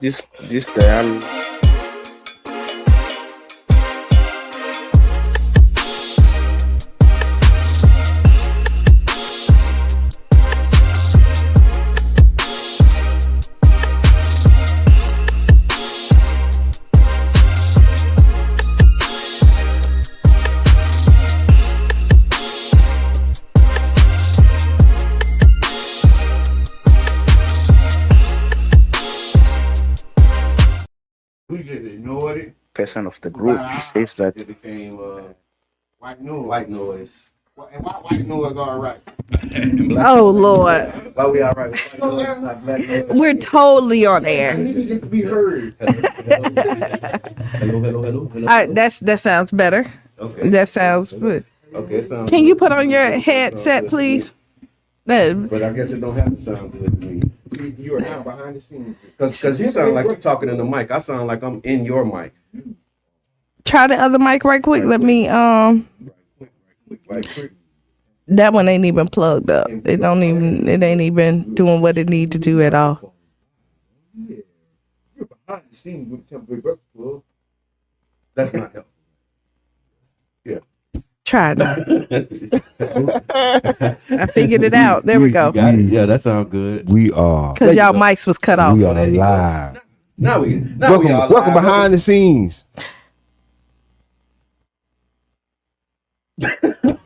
this style. We just ignored it. Person of the group says that It became white noise. White noise. And why white noise all right? Oh Lord, Why we all right? With white noise, not black noise? we're totally on I air. need just to be heard. Hello. That sounds better. Okay. That sounds good. Okay, it sounds Can good. you put on your headset, please? That- But I guess it don't have to sound good to me. You are now behind the scenes. Because you sound like you're talking in the mic. I sound like I'm in your mic. Try the other mic right quick. Let me Right quick. that one ain't even plugged up. It ain't even doing what it need to do at all. Yeah. You're behind the scenes with Tampa Bay Breakfast Club. That's not helpful. Yeah. Try it now. I figured it out. There we go. Got it. Yeah, that sounds good. We are. Cause y'all mics was cut off. We are live. Now we Welcome behind the scenes.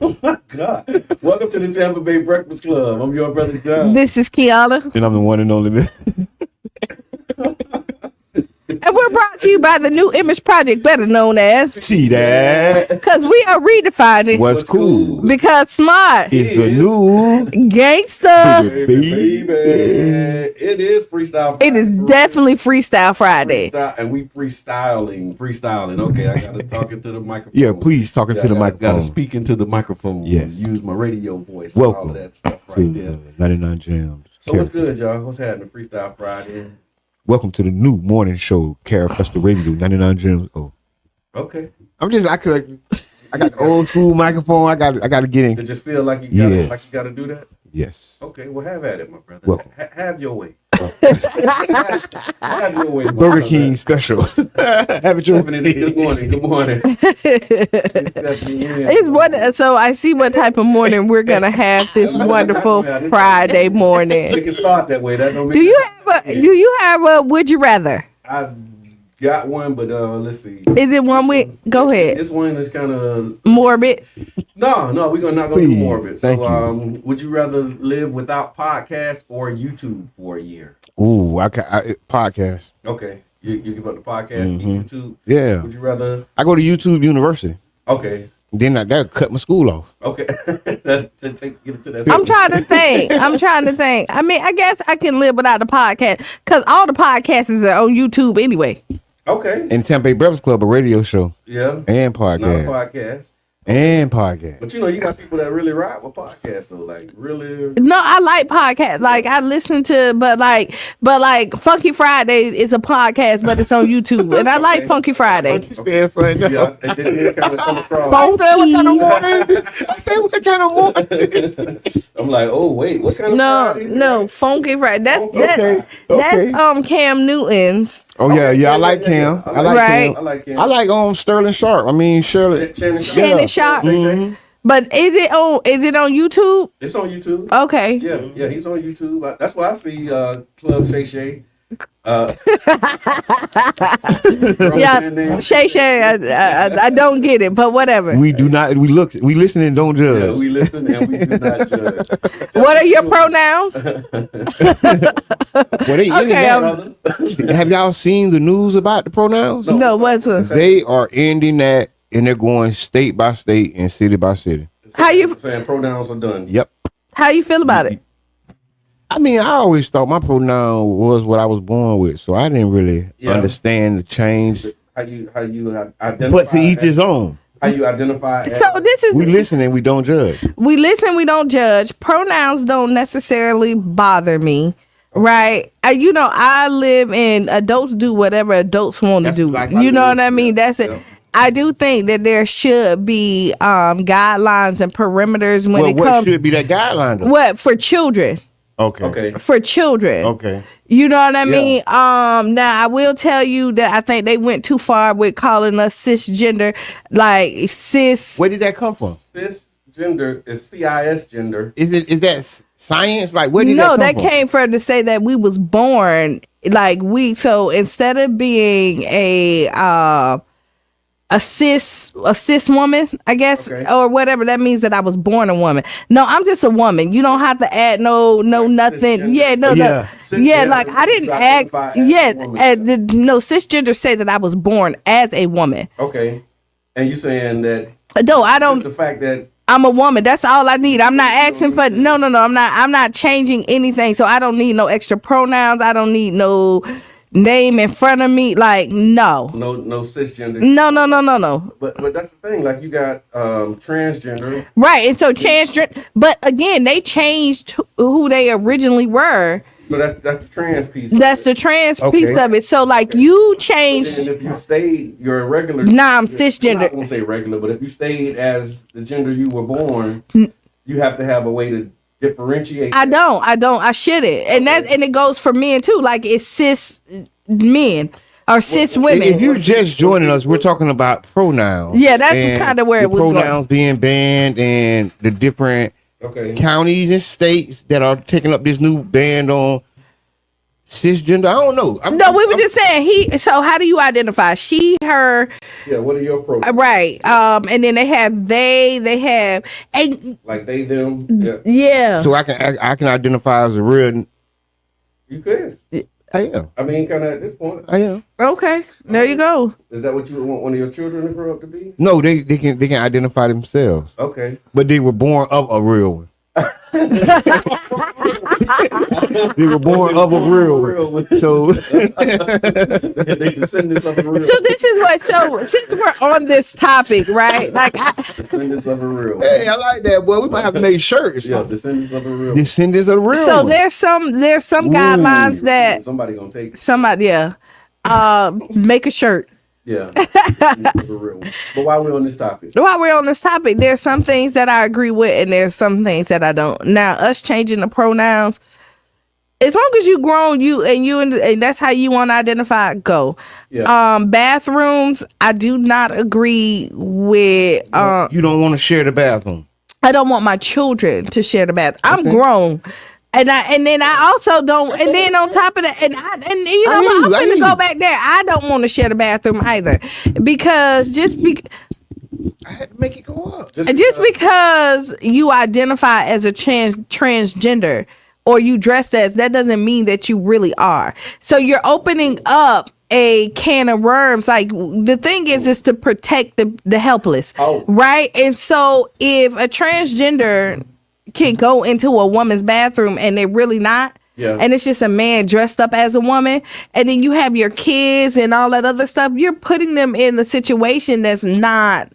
Oh my God. Welcome to the Tampa Bay Breakfast Club. I'm your brother John. This is Kiana, And I'm the one and only. and we're brought to you by the New Image Project, better known as. See that? Cause we are redefining. What's cool? Because smart, It's the new gangsta. Baby. It is Freestyle Friday. It is definitely Freestyle Friday. And we freestyling. Okay, I gotta talk into the microphone. Yeah, please talk into the Gotta microphone. speak into the microphone. Yes. Use my radio voice. Welcome And all of that stuff right to there. 99 Jams. So what's good, y'all? What's happening? Freestyle Friday. Welcome to the new morning show, Cara Festa Radio, 99 Jams. Oh, Okay. I got the old school microphone. I got to get in. It just feel like you gotta do that. Yes. Okay, well have at it, my brother. Welcome. Have your way. Have your way, my Burger brother. King special. Have it your Stephanie, good morning. Good morning. It's what, so I see what type of morning we're gonna have this wonderful Friday We morning. can start that way. That don't make Do you have a would you rather? I got one, but let's see. Is it one with go ahead? This one is kind of Morbid. no. We're not gonna do Please, morbid. thank So, would you rather live without podcast or YouTube for a year? Ooh, podcast. Okay, you give up the podcast, Mhm. YouTube. Yeah. Would you rather? I go to YouTube University. Okay, Then that'll cut my school off. okay. Get it to that. I'm trying to think. I mean, I guess I can live without the podcast because all the podcasts are on YouTube anyway. Okay. And Tampa Bay Breakfast Club, a radio show Yeah. and Not a podcast. podcast. And podcast. But you got people that really ride with podcasts though, like really. No, I like podcasts. Like I listen to, but like Funky Friday is a podcast, but it's on YouTube, and I like Funky Friday. Yeah, son. Yeah, and then it kind of comes across. Funky. I said, what kind of morning? I'm like, oh wait, what kind of Friday? No, Funky Friday. That's Okay. that's Cam Newton's. Oh yeah, I like Cam. I like Right. Cam. I like him. I like Sterling Sharp. I mean Shirley. Shannon Sharp. Mhm. But is it on YouTube? It's on YouTube. Okay. Yeah, he's on YouTube. That's why I see Club Shay Shay. Yeah, Shay, I don't get it, but whatever. We do not. We listen and don't judge. Yeah, we listen and we do not judge. What are your pronouns? Well, Okay, have y'all seen the news about the pronouns? No, what's it? They are ending that, and they're going state by state and city by city. How you- saying pronouns are done? Yep. How you feel about it? I mean, I always thought my pronoun was what I was born with, so I didn't really understand the change. How you identify? But to each his own. How you identify? So this is We listen and we don't judge. we listen, we don't judge. Pronouns don't necessarily bother me. Right. I live in adults do whatever adults want to do. like You know what I live, mean? yeah, That's it. yeah. I do think that there should be guidelines and perimeters when it What comes should be that guideline though? what for children. Okay. for children. Okay. You know what I mean? Now I will tell you that I think they went too far with calling us cisgender, like cis. Where did that come from? Cisgender is CIS gender. Is that science? Like, where did No, that that come from? came from to say that we was born like so instead of being a cis woman, I guess, or whatever, that means that I was born a woman. No, I'm just a woman. You don't have to add no nothing. Cisgender. Yeah, no. Yeah, like I didn't ask. No, cisgender say that I was born as a woman. Okay, and you saying that? No, I don't. The fact that I'm a woman. That's all I need. I'm not asking for no. I'm not changing anything. So I don't need no extra pronouns. I don't need no name in front of me. Like no cisgender. No. But that's the thing. Like you got transgender. Right, and so transgender. But again, they changed who they originally were. So that's the trans piece. That's the trans piece of it. So like you changed. And if you stayed, you're a regular. Nah, I'm cisgender. I'm not gonna say regular, but if you stayed as the gender you were born, you have to have a way to differentiate. I don't. I shouldn't. And and it goes for men too. Like it's cis men or cis women. If you're just joining us, we're talking about pronouns. Yeah, that's kind of where it was going. Pronouns being banned and the different counties and states that are taking up this new ban on cisgender. I don't know. We were just saying so how do you identify? She, her. Yeah, what are your pronouns? Right. And then they have they have like they, them. Yeah. So I can identify as a real. You could. I am. I mean, kind of at this point. I am. Okay. There you go. Is that what you would want one of your children to grow up to be? No, they can identify themselves. Okay. But they were born of a real one. They were born of a real one. So they descendants of a real. So this is what. So since we're on this topic, right? Like descendants of a real. Hey, I like that, boy. We might have to make shirts. Yeah, descendants of a real. Descendants of a real. So one. there's some guidelines that somebody gonna take. Somebody, make a shirt. Yeah, for real. But while we're on this topic, there's some things that I agree with, and there's some things that I don't. Now, us changing the pronouns, as long as you grown, and that's how you want to identify. Go. Yeah. Bathrooms, I do not agree with. You don't want to share the bathroom. I don't want my children to share the bathroom. I'm grown. And then I also don't. And then on top of that, I'm gonna go back there. I don't want to share the bathroom either, because I had to make it go up. Just because you identify as a transgender or you dress as, that doesn't mean that you really are. So you're opening up a can of worms. Like the thing is to protect the helpless, right? And so if a transgender can go into a woman's bathroom and they're really not. Yeah. And it's just a man dressed up as a woman, and then you have your kids and all that other stuff, you're putting them in a situation that's not,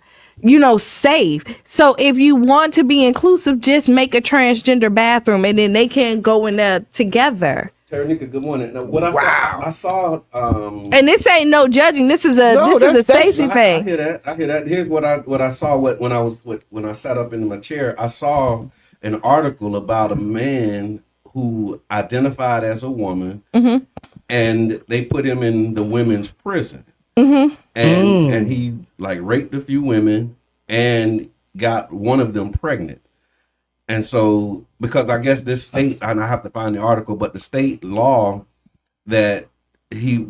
safe. So if you want to be inclusive, just make a transgender bathroom and then they can go in there together. Taranika, good morning. Now, what I saw and this ain't no judging. This is a safety thing. I hear that. Here's what I saw when I sat up in my chair. I saw an article about a man who identified as a woman, and they put him in the women's prison, and he like raped a few women and got one of them pregnant. And so, because I guess this state, and I have to find the article, but the state law the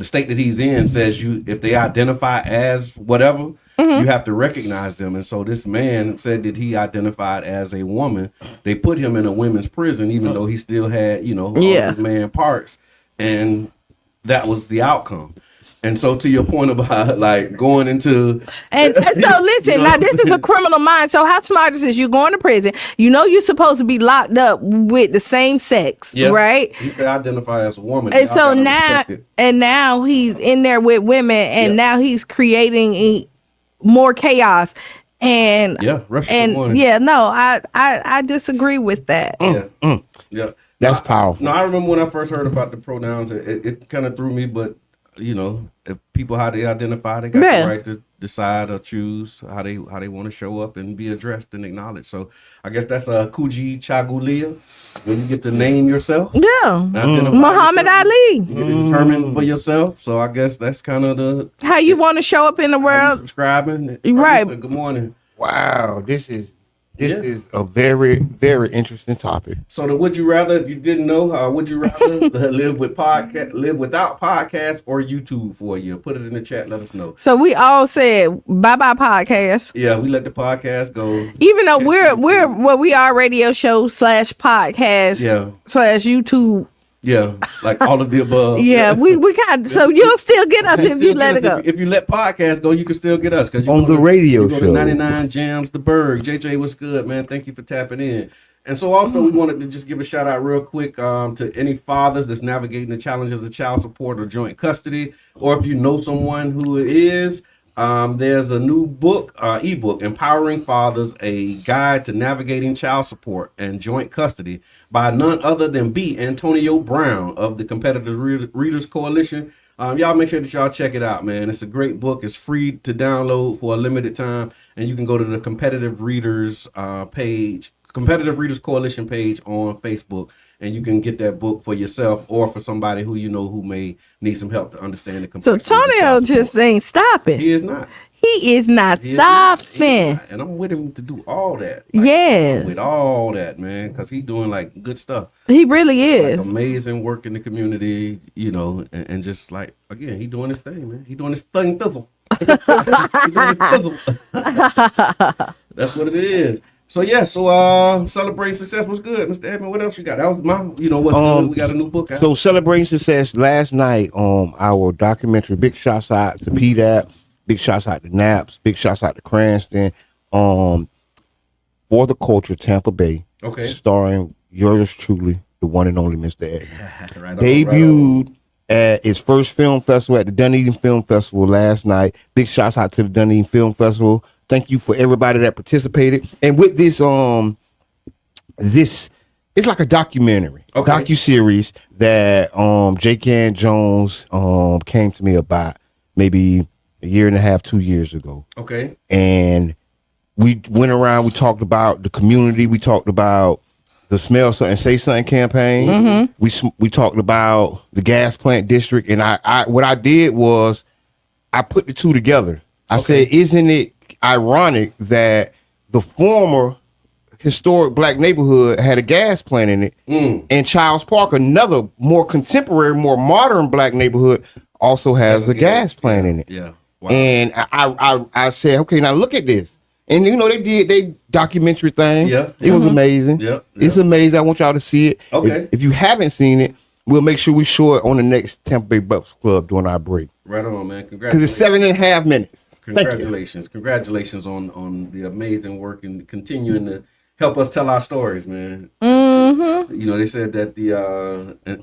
state that he's in says if they identify as whatever, you have to recognize them. And so this man said that he identified as a woman. They put him in a women's prison, even though he still had, all his man parts. And that was the outcome. And so to your point about like going into and so listen, now this is a criminal mind. So how smart is this? You're going to prison. You're supposed to be locked up with the same sex, right? You can identify as a woman. And so now he's in there with women, and now he's creating more chaos. And I disagree with that. Yeah. That's powerful. No, I remember when I first heard about the pronouns, it kind of threw me, but if people how they identify, they got the right decide or choose how they want to show up and be addressed and acknowledged. So I guess that's a Kuji Chagulia, when you get to name yourself. Yeah. Identify Muhammad yourself. Ali. You get to determine for yourself. So I guess that's kind of the How you want to show up in the how you world. subscribing. Right. Good morning. Wow, this is a very, very interesting topic. So the would you rather, if you didn't know, would you rather live without podcast or YouTube for a year? Put it in the chat. Let us know. So we all said bye-bye podcast. Yeah, we let the podcast go. Even though we are radio show / podcast / YouTube. Yeah, like all of the above. Yeah, we kind of, so you'll still get us if you let it go. If you let podcasts go, you can still get us. On the radio show. 99 Jams, The Berg. JJ, what's good, man? Thank you for tapping in. And so also we wanted to just give a shout out real quick to any fathers that's navigating the challenges of child support or joint custody, or if you know someone who is, there's a new book, ebook, Empowering Fathers, a guide to navigating child support and joint custody by none other than B. Antonio Brown of the Competitive Readers Coalition. Y'all make sure that y'all check it out, man. It's a great book. It's free to download for a limited time, and you can go to the Competitive Readers page, Competitive Readers Coalition page on Facebook, and you can get that book for yourself or for somebody who you know who may need some help to understand the complexities. So Tonio just ain't stopping. He is not. He is not stopping. And I'm with him to do all that. Yeah. With all that, man, because he's doing like good stuff. He really is. Like amazing work in the community, you know, and just like, again, he doing his thing, man. He doing his thing thizzle. He doing his thizzle. That's what it is. So yeah, celebrating success was good, Mr. Edmund. What else you got? That was my, you know, what's good. We got a new book out. So celebrating success last night, our documentary, big shouts out to PDAP, big shouts out to Naps, big shouts out to Cranston, For the Culture, Tampa Bay, Okay. starring yours truly, the one and only Mr. Edmund. Right on, Debuted at its first film festival at the Dunedin Film Festival last night. Big shouts out to the Dunedin Film Festival. Thank you for everybody that participated. And with this, it's like a documentary, docu-series that J. Can Jones came to me about maybe a year and a half, 2 years ago. Okay. And we went around, we talked about the community, we talked about the Smell Something, Say Something campaign. Mm-hmm. We talked about the gas plant district, and I what I did was I put the two together. I said, isn't it ironic that the former historic black neighborhood had a gas plant in it, and Childs Park, another more contemporary, more modern black neighborhood, also has a gas plant in it. Yeah. Wow. And I said, okay, now look at this. And you know, they did they documentary thing. Yeah. It was amazing. Yeah. It's amazing. I want y'all to see it. Okay. If you haven't seen it, we'll make sure we show it on the next Tampa Bay Bucks Club during our break. Right on, man. Because it's Congratulations. 7.5 minutes. Congratulations on the amazing work and continuing to help us tell our stories, man. Mm-hmm. You know, they said that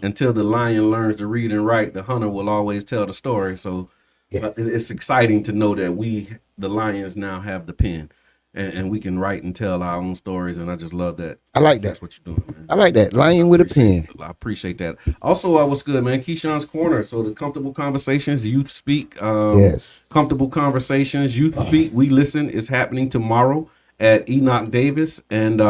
until the lion learns to read and write, the hunter will always tell the story. So it's exciting to know that we, the lions, now have the pen. And we can write and tell our own stories, and I just love that. I like that. That's what you're doing, man. I like that. Lion with a pen. I appreciate that. Also, what's good, man? Keyshawn's Corner. So the Comfortable Conversations, Youth Speak. Yes. Comfortable Conversations, Youth Speak, We Listen is happening tomorrow at Enoch Davis. And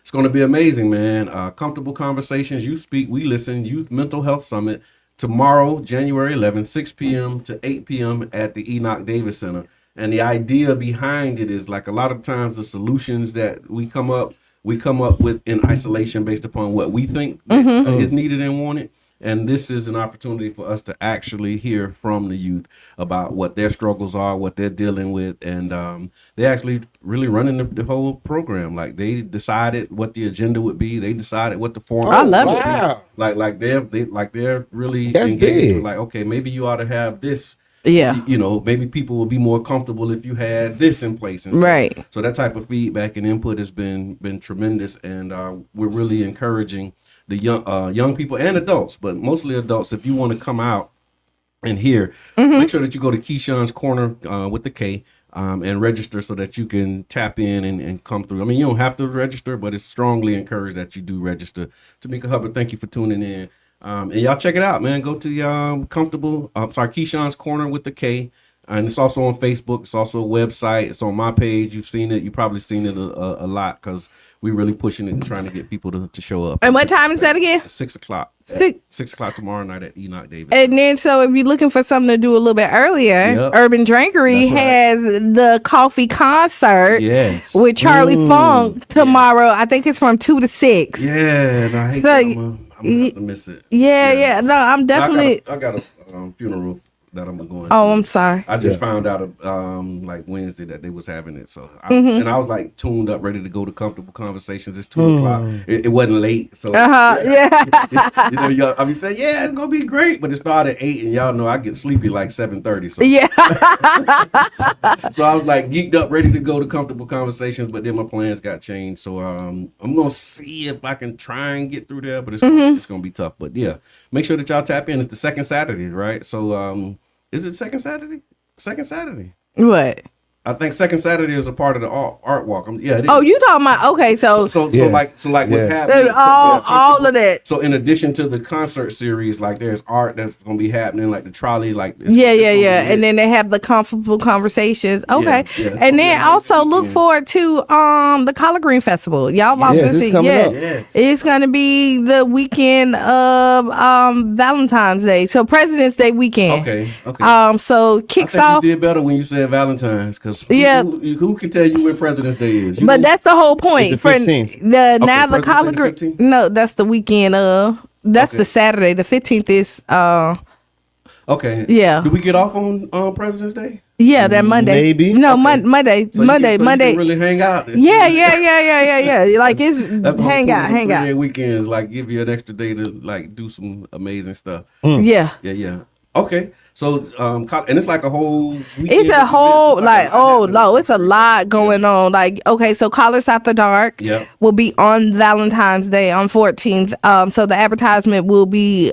it's going to be amazing, man. Comfortable Conversations, Youth Speak, We Listen, Youth Mental Health Summit tomorrow, January 11th, 6 p.m. to 8 p.m. at the Enoch Davis Center. And the idea behind it is, like, a lot of times the solutions that we come up with in isolation based upon what we think is needed and wanted. And this is an opportunity for us to actually hear from the youth about what their struggles are, what they're dealing with. And they're actually really running the whole program. Like, they decided what the agenda would be. They decided what the format I love it. Wow. Like they're really That's engaged. big. Like, okay, maybe you ought to have this. Yeah. You know, maybe people will be more comfortable if you had this in place. And Right. So that type of feedback and input has been tremendous, and we're really encouraging the young people and adults, but mostly adults. If you want to come out and hear, make sure that you go to Keyshawn's Corner with the K and register so that you can tap in and come through. I mean, you don't have to register, but it's strongly encouraged that you do register. Tamika Hubbard, thank you for tuning in. And y'all check it out, man. Go to Keyshawn's Corner with the K and it's also on Facebook. It's also a website. It's on my page. You've seen it. You've probably seen it a lot because we really pushing it and trying to get people to show up. And what time is that again? 6 o'clock. 6 o'clock tomorrow night at Enoch Davis. And then, so if you're looking for something to do a little bit earlier, Yep. Urban Drinkery That's right. has the coffee concert Yes. with Charlie Funk tomorrow. I think it's from 2 to 6. Yes, I hate So, that. I'm gonna have to miss it. Yeah. No, I'm definitely. I got a funeral that I'm going to. Oh, I'm sorry. I just found out like Wednesday that they was having it, so and I was like tuned up, ready to go to comfortable conversations. It's 2 o'clock. It wasn't late, so Yeah. you know, y'all, I mean, saying yeah, it's gonna be great, but it started at 8, and y'all know I get sleepy like 7:30. So Yeah. so I was like geeked up, ready to go to comfortable conversations, but then my plans got changed. So I'm gonna see if I can try and get through there, but it's gonna be tough. But yeah, make sure that y'all tap in. It's the second Saturday, right? So is it second Saturday? Second Saturday. What? I think second Saturday is a part of the art walk. Yeah, it is. Oh, you talking about? Okay, so so Yeah. like what's Yeah. happening? all of that. So in addition to the concert series, like there's art that's gonna be happening, like the trolley, like Yeah. And then they have the comfortable conversations. Okay. Yeah. And then Yeah. also look forward to the Collard Green Festival. Y'all Yeah, this obviously coming up. Yes. It's gonna be the weekend of Valentine's Day. So President's Day weekend. Okay. So I kicks think off. you did better when you said Valentine's, because Yeah. who can tell you when President's Day is? You But know? that's the whole point. It's the 15th. Now the President's Day Collard the Green. 15th? No, that's the weekend of. That's Okay. the Saturday. The 15th is Okay. Yeah. Do we get off on President's Day? yeah, that Monday. Maybe. No, Okay. Monday. So you Monday. can really hang out. Yeah. Like it's That's the whole hang point out, of hang out. 3-day weekends, like give you an extra day to like do some amazing stuff. Yeah. Yeah. Okay. So and it's like a whole weekend It's of a whole events. like a lot happening. it's a lot going on. Like okay, so Colors After Dark Yep. will be on Valentine's Day on 14th. So the advertisement will be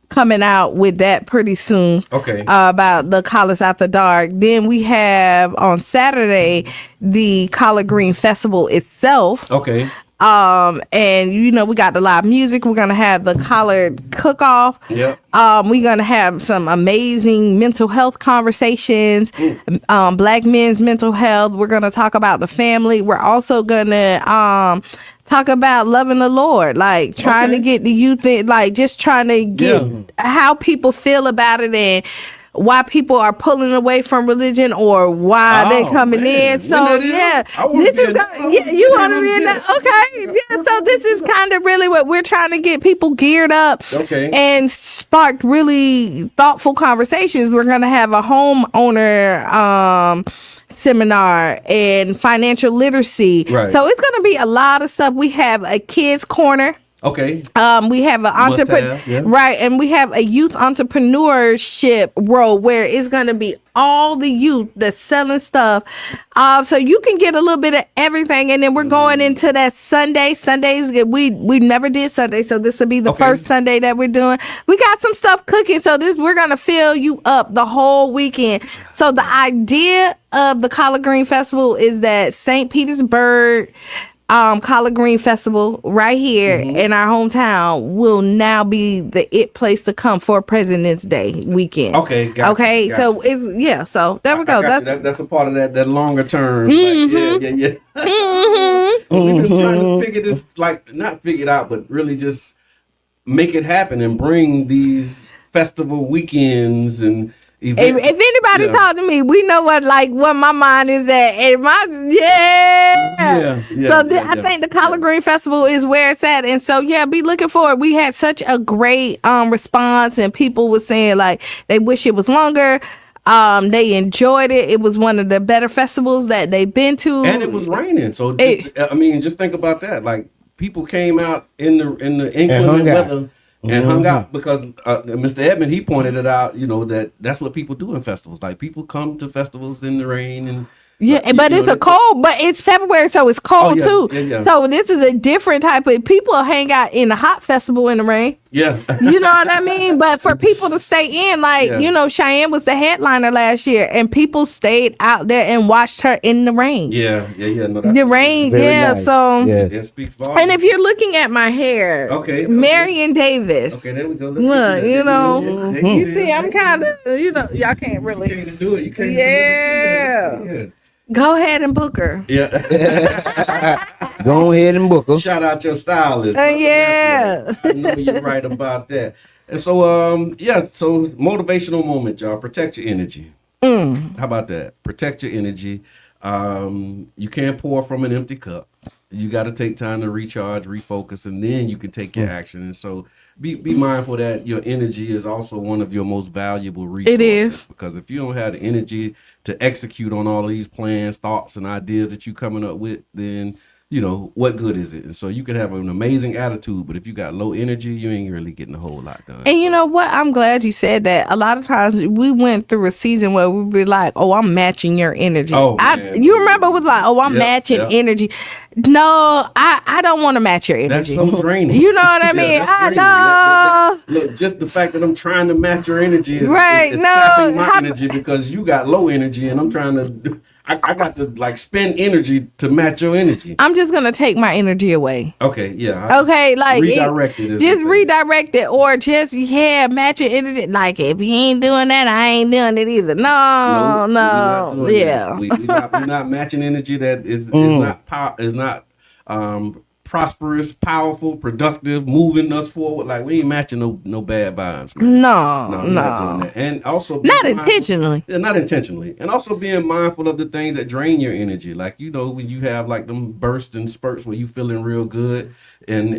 coming out with that pretty soon. Okay. About the Colors After Dark. Then we have on Saturday the Collard Green Festival itself. Okay. And you know we got the live music. We're gonna have the Collard Cook-Off. Yep. We're gonna have some amazing mental health conversations. Black men's mental health. We're gonna talk about the family. We're also gonna talk about loving the Lord, like trying to get the youth in, like just trying to get how people feel about it and why people are pulling away from religion or why Oh, they coming man. in. So When that is? yeah, I wanna this be is in that. you want to be in that? Okay, yeah. So this is kind of really what we're trying to get people geared up, Okay. and spark really thoughtful conversations. We're gonna have a homeowner seminar and financial literacy. Right. So it's gonna be a lot of stuff. We have a kids corner. Okay. We have an Must entrepreneur, have, yeah. right? And we have a youth entrepreneurship role where it's going to be all the youth that's selling stuff. So you can get a little bit of everything. And then we're going into that Sunday. Sundays, we never did Sunday, so this will be the Okay. first Sunday that we're doing. We got some stuff cooking, so we're going to fill you up the whole weekend. So the idea of the Collard Green Festival is that St. Petersburg Collard Green Festival right here in our hometown will now be the place to come for President's Day weekend. Okay, gotcha, Okay, gotcha. so it's so there we go. I got you. That's a part of that longer term. Like, yeah. We've been trying to figure this, like not figure it out, but really just make it happen and bring these festival weekends and If events. anybody Yeah. talk to me, we know what my mind is at. And I think the Collard Green Festival is where it's at. And so be looking for it. We had such a great response, and people were saying like they wish it was longer. They enjoyed it. It was one of the better festivals that they've been to. And it was raining, so I mean, just think about that. Like people came out in the inclement hung out. weather and hung out because Mr. Edmond, he pointed it out. You know that's what people do in festivals. Like people come to festivals in the rain and Yeah, but it's a cold, but it's February, so it's cold too. Yeah. So this is a different type of people hang out in a hot festival in the rain. Yeah. You know what I mean? But for people to stay in, like, you know, Cheyenne was the headliner last year and people stayed out there and watched her in the rain. Yeah. No, The rain, nice. so it speaks volumes. and if you're looking at my hair, Okay. Marion Davis. Okay, there we go. Look, you know, Hey, you see, I'm kind of, you know, y'all can't really. You can't do it. You can't Yeah. do it. Go ahead and book her. Yeah. Go ahead and book her. Shout out your stylist. Yeah. I know you're right about that. And so, so motivational moment, y'all. Protect your energy. How about that? Protect your energy. You can't pour from an empty cup. You got to take time to recharge, refocus, and then you can take your action. And so be mindful that your energy is also one of your most valuable resources. It is. Because if you don't have the energy to execute on all of these plans, thoughts, and ideas that you're coming up with, then, you know, what good is it? And so you can have an amazing attitude, but if you got low energy, you ain't really getting a whole lot done. And you know what? I'm glad you said that. A lot of times we went through a season where we'd be like, "Oh, I'm matching your energy." Man. You remember it was like, "Oh, I'm matching yep. energy." No, I don't want to match your That's energy. so draining. You know what I mean? that's I draining. know. Look, just the fact that I'm trying to match your energy is, Right, is no, sapping my how- energy because you got low energy and I'm trying to, I got to like spend energy to match your energy. I'm just gonna take my energy away. Okay, yeah. Okay, like redirect it. just redirect it, or just match your energy. Like if you ain't doing that, I ain't doing it either. No, we're not doing yeah. that. We're not matching energy that is not prosperous, powerful, productive, moving us forward. Like we ain't matching no bad vibes. Man. No, we're not doing that. And also not being mindful- intentionally. Yeah, not intentionally. And also being mindful of the things that drain your energy. Like, you know, when you have like them bursts and spurts where you feeling real good and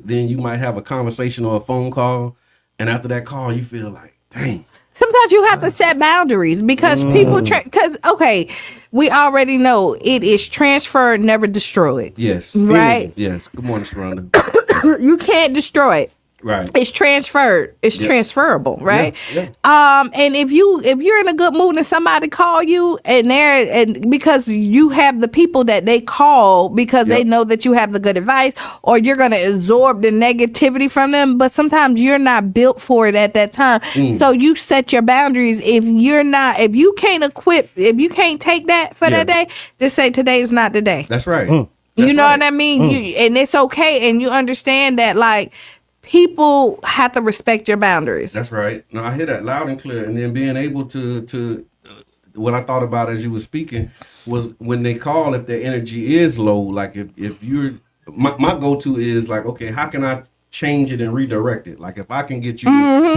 then you might have a conversation or a phone call. And after that call, you feel like, dang. Sometimes you have to set boundaries because people, okay, we already know it is transferred, never destroyed. Yes. Right? Yes. Good morning, Sharonda. You can't destroy it. Right. It's transferred. It's transferable, right? Yeah. And if you're in a good mood and somebody call you and because you have the people that they call because they know that you have the good advice, or you're gonna absorb the negativity from them, but sometimes you're not built for it at that time. So you set your boundaries. If you can't take that for that day, just say today is not the day. That's right. You know what I mean? And it's okay, and you understand that like people have to respect your boundaries. That's right. No, I hear that loud and clear. And then being able to what I thought about as you were speaking was when they call, if their energy is low, like if you're, my go-to is like, okay, how can I change it and redirect it? Like if I can get you,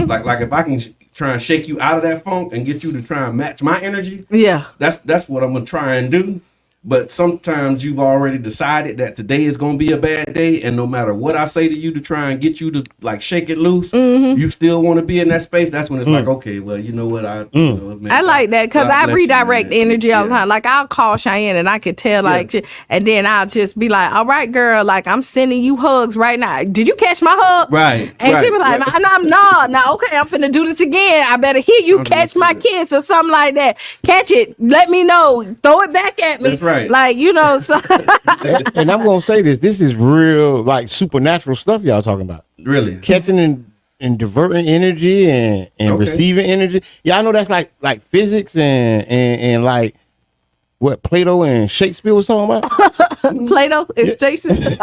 like if I can try and shake you out of that funk and get you to try and match my energy. Yeah. That's what I'm going to try and do. But sometimes you've already decided that today is going to be a bad day. And no matter what I say to you to try and get you to like shake it loose, you still want to be in that space. That's when it's like, okay, well, you know what? I like that because I redirect energy all the time. Like I'll call Cheyenne and I could tell and then I'll just be like, all right, girl, like I'm sending you hugs right now. Did you catch my hug? Right. And right, people like, no, okay, I'm finna do this again. I better hear you catch my kiss or something like that. Catch it. Let me know. Throw it back at me. That's right. Like, you know, so And I'm gonna say this is real like supernatural stuff y'all talking about. Really? Catching and diverting energy and receiving energy. Yeah, I know that's like physics and like what Plato and Shakespeare was talking about. Plato is Shakespeare.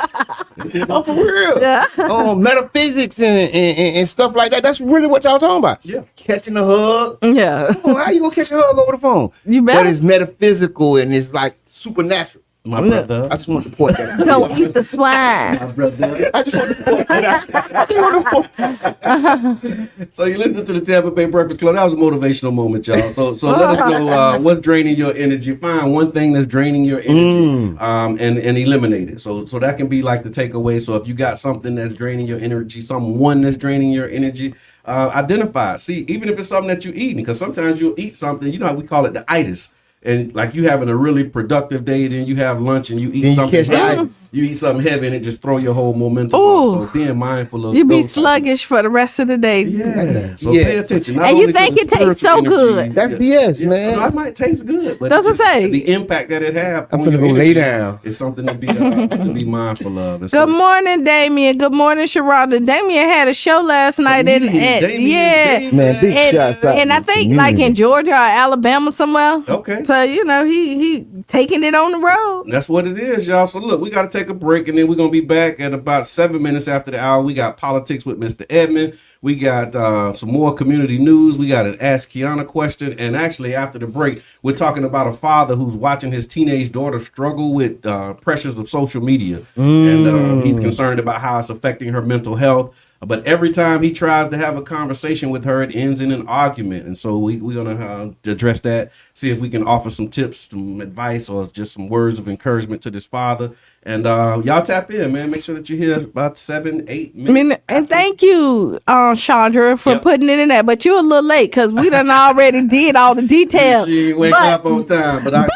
Oh, for real. Yeah. Oh, metaphysics and stuff like that. That's really what y'all talking about. Yeah. Catching a hug. Yeah. Oh, how you gonna catch a hug over the phone? You better. But it's metaphysical and it's like supernatural. My brother. I just want to point that out. Don't eat the swine. My brother. I just want to point that out. So you listening to the Tampa Bay Breakfast Club. That was a motivational moment, y'all. So let us know what's draining your energy. Find one thing that's draining your energy and eliminate it. So that can be like the takeaway. So if you got something that's draining your energy, someone that's draining your energy, identify it. See, even if it's something that you're eating, because sometimes you'll eat something, you know how we call it the itis. and like you having a really productive day, then you have lunch and you eat Then you something catch the heavy. itis. You eat something heavy and it just throw your whole momentum Ooh. off. So being mindful of You be those types of- sluggish for the rest of the day. Yeah. So Yeah. pay attention. Not And you only to think the it tastes spiritual so energy, good. That's BS, man. No, it might taste good, but That's it's what I'm just saying. the impact that it have. I'm on gonna your go lay energy down. is something to be mindful of. And Good morning, Damien. Good morning, Sharonda. Damien had a show last night, Damien, Man, big and, shots out and to I the think like in community. Georgia or Alabama somewhere. Okay. So he taking it on the road. That's what it is, y'all. So look, we got to take a break, and then we're gonna be back at about 7 minutes after the hour. We got politics with Mr. Edmond. We got some more community news. We got an Ask Kiana question, and actually after the break, we're talking about a father who's watching his teenage daughter struggle with pressures of social media, and he's concerned about how it's affecting her mental health. But every time he tries to have a conversation with her, it ends in an argument. And so we're going to address that, see if we can offer some tips, some advice, or just some words of encouragement to this father. And y'all tap in, man. Make sure that you're here about 7-8 minutes. And thank you, Chandra, for Yep. putting it in there. But you're a little late because we done already did all the details. She ain't wake But- up on time, but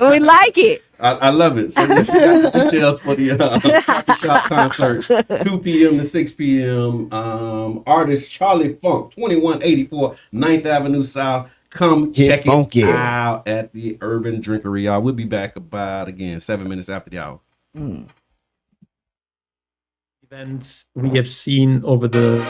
We like it. I love it. So we got the details for the Soccer Shop concert, 2 p.m. to 6 p.m. Artist Charlie Funk, 2184 9th Avenue South. Come Get check funky. it out at the Urban Drinkery, y'all. We'll be back about, again, 7 minutes after the hour. Events we have seen over the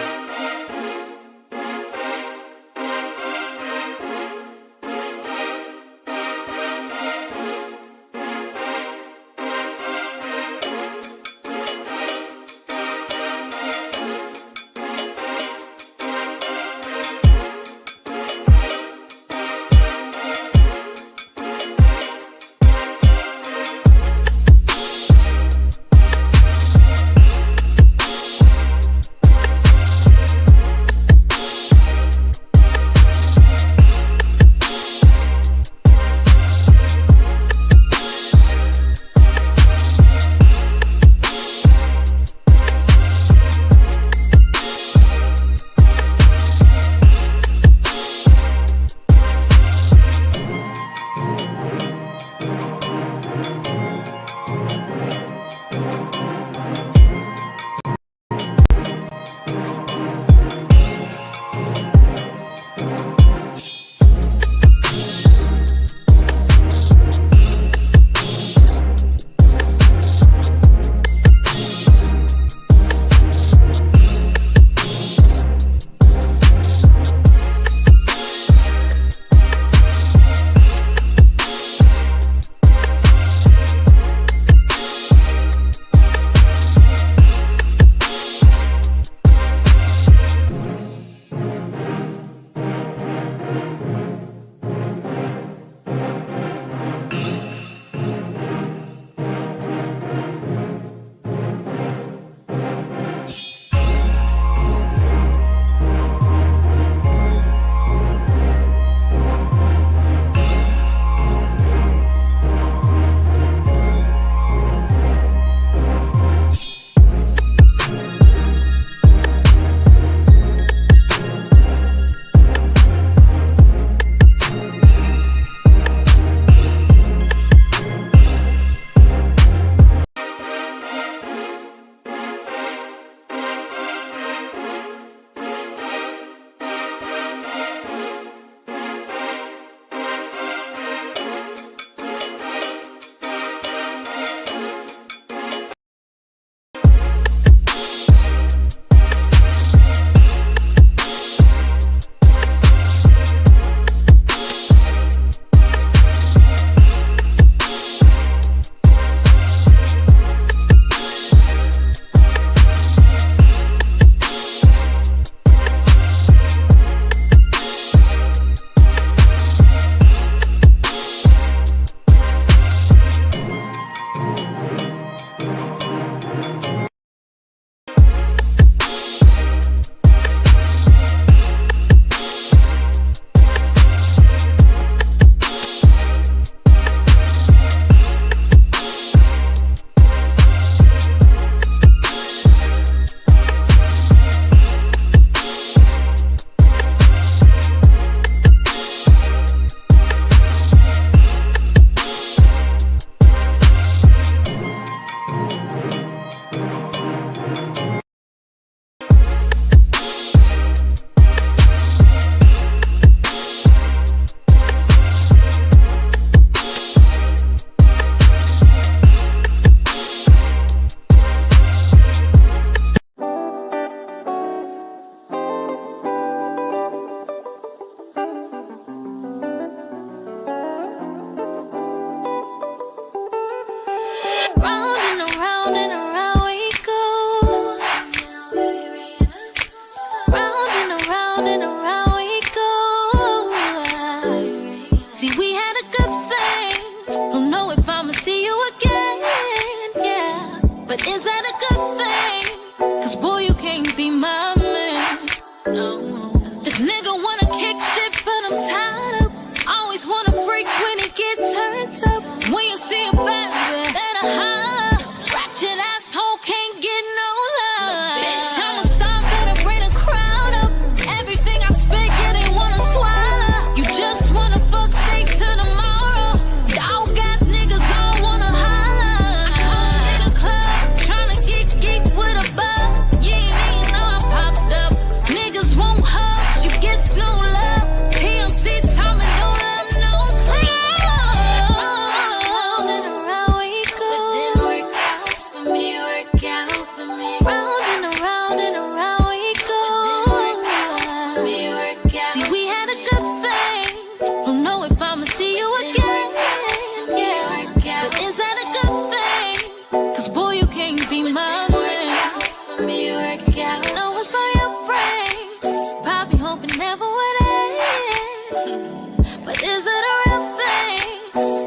But is it a real thing?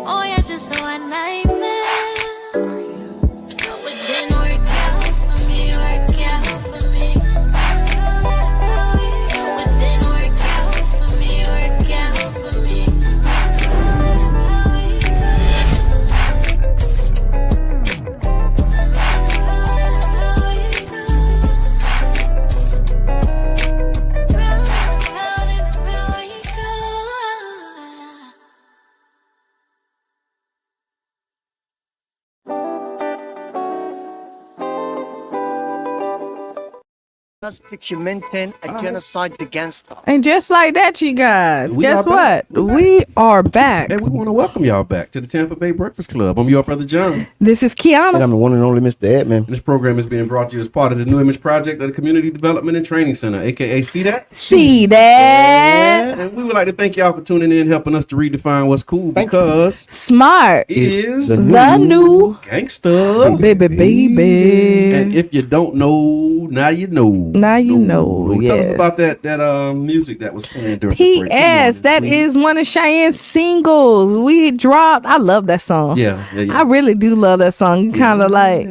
Or you're just a one night man? No, it didn't work out for me, work out for me. No, it didn't work out for me, work out for me. documenting a genocide against us. And just like that, you guys, We guess are back. what? We are back. And we want to welcome y'all back to the Tampa Bay Breakfast Club. I'm your brother John. This is Kiana. And I'm the one and only Mr. Edmond. This program is being brought to you as part of the New Image Project of the Community Development and Training Center, aka See That? See that? And we would like to thank y'all for tuning in, helping us to redefine what's cool, because Smart it is the new gangsta. baby. And if you don't know, now you know. Now you know. Tell Yeah. us about that music that was playing during the break. P.S. That is one of Cheyenne's singles we dropped. I love that song. Yeah. I really do love that song. Kind of like,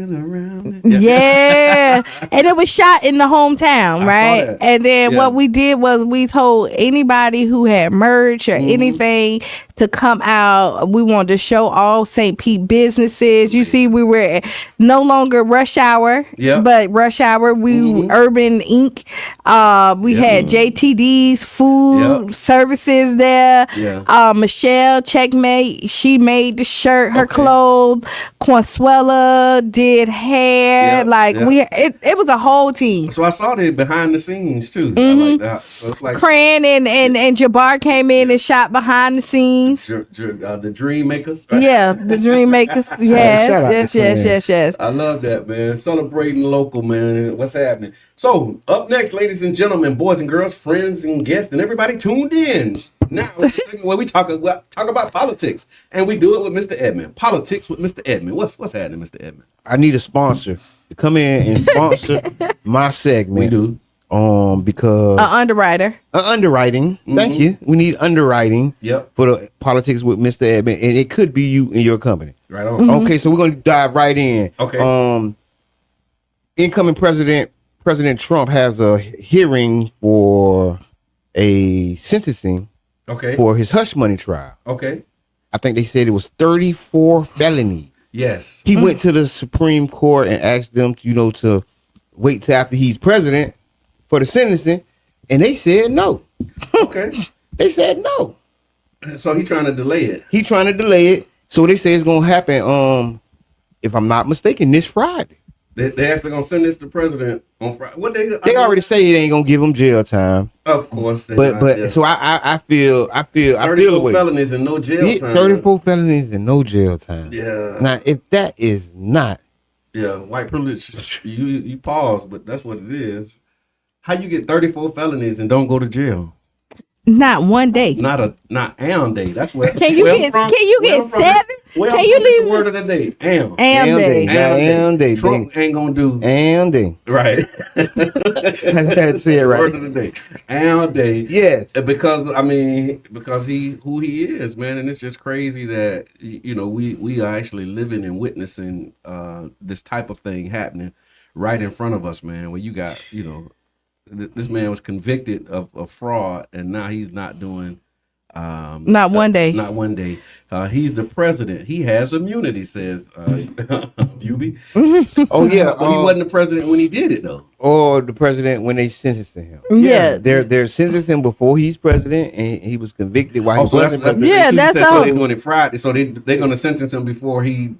yeah. And it was shot in the hometown, I right? saw that. And then Yeah. what we did was we told anybody who had merch or anything to come out. We wanted to show all St. Pete businesses. You see, we were no longer Rush Hour, Yeah. but Rush Hour, we Urban Inc. We had JTD's food Yep. services there. Yeah. Michelle Checkmate, she made the shirt, her Okay. clothes. Consuela did hair. Yep, Like yep. it was a whole team. So I saw the behind the scenes too. I like that. So it's like Cran and Jabbar came in and shot behind the scenes. the Dream Makers. Right? Yeah, the Dream Makers. Shout out Yes, to yes. I love that, man. Celebrating local, man. What's happening? So, up next, ladies and gentlemen, boys and girls, friends and guests, and everybody tuned in. Now, where we talk about politics, and we do it with Mr. Edmond. Politics with Mr. Edmond. What's happening, Mr. Edmond? I need a sponsor to come in and sponsor my segment. We do. Because Underwriter. underwriting. Thank you. We need underwriting. Yep. For the politics with Mr. Edmond, and it could be you and your company. Right on. Okay, so we're gonna dive right in. Okay. Incoming President Trump has a hearing for a sentencing Okay. for his hush money trial. Okay. I think they said it was 34 felonies. Yes. He went to the Supreme Court and asked them, to wait till after he's president for the sentencing, and they said no. Okay. They said no. So he's trying to delay it. He trying to delay it. So they say it's gonna happen. If I'm not mistaken, this Friday. They actually gonna send this to president on Friday. What They already say it ain't gonna give him jail time. Of course. They But not, yeah. so I feel 34 away. felonies and no jail Yeah, time. 34 felonies and no jail time. Yeah. Now, if that is not, Yeah, white privilege. You pause, but that's what it is. How you get 34 felonies and don't go to jail? Not one day. Not am day. That's what. Can you get 7? Can you leave the word of the day? Am. Am day? Am day. Trump ain't gonna do and day. right. That's it, right? Word of the day. Am day. Yes. Because who he is, man, and it's just crazy that we are actually living and witnessing this type of thing happening right in front of us, man. Where you got this man was convicted of fraud, and now he's not doing Not one day. Not one day. He's the president. He has immunity, says Buby. Oh yeah. But he wasn't the president when he did it, though. Or the president when they sentenced him. Yeah. They're sentencing him before he's president, and he was convicted while he So wasn't president. Yeah, that's so all. they doing it Friday. So they're gonna sentence him before he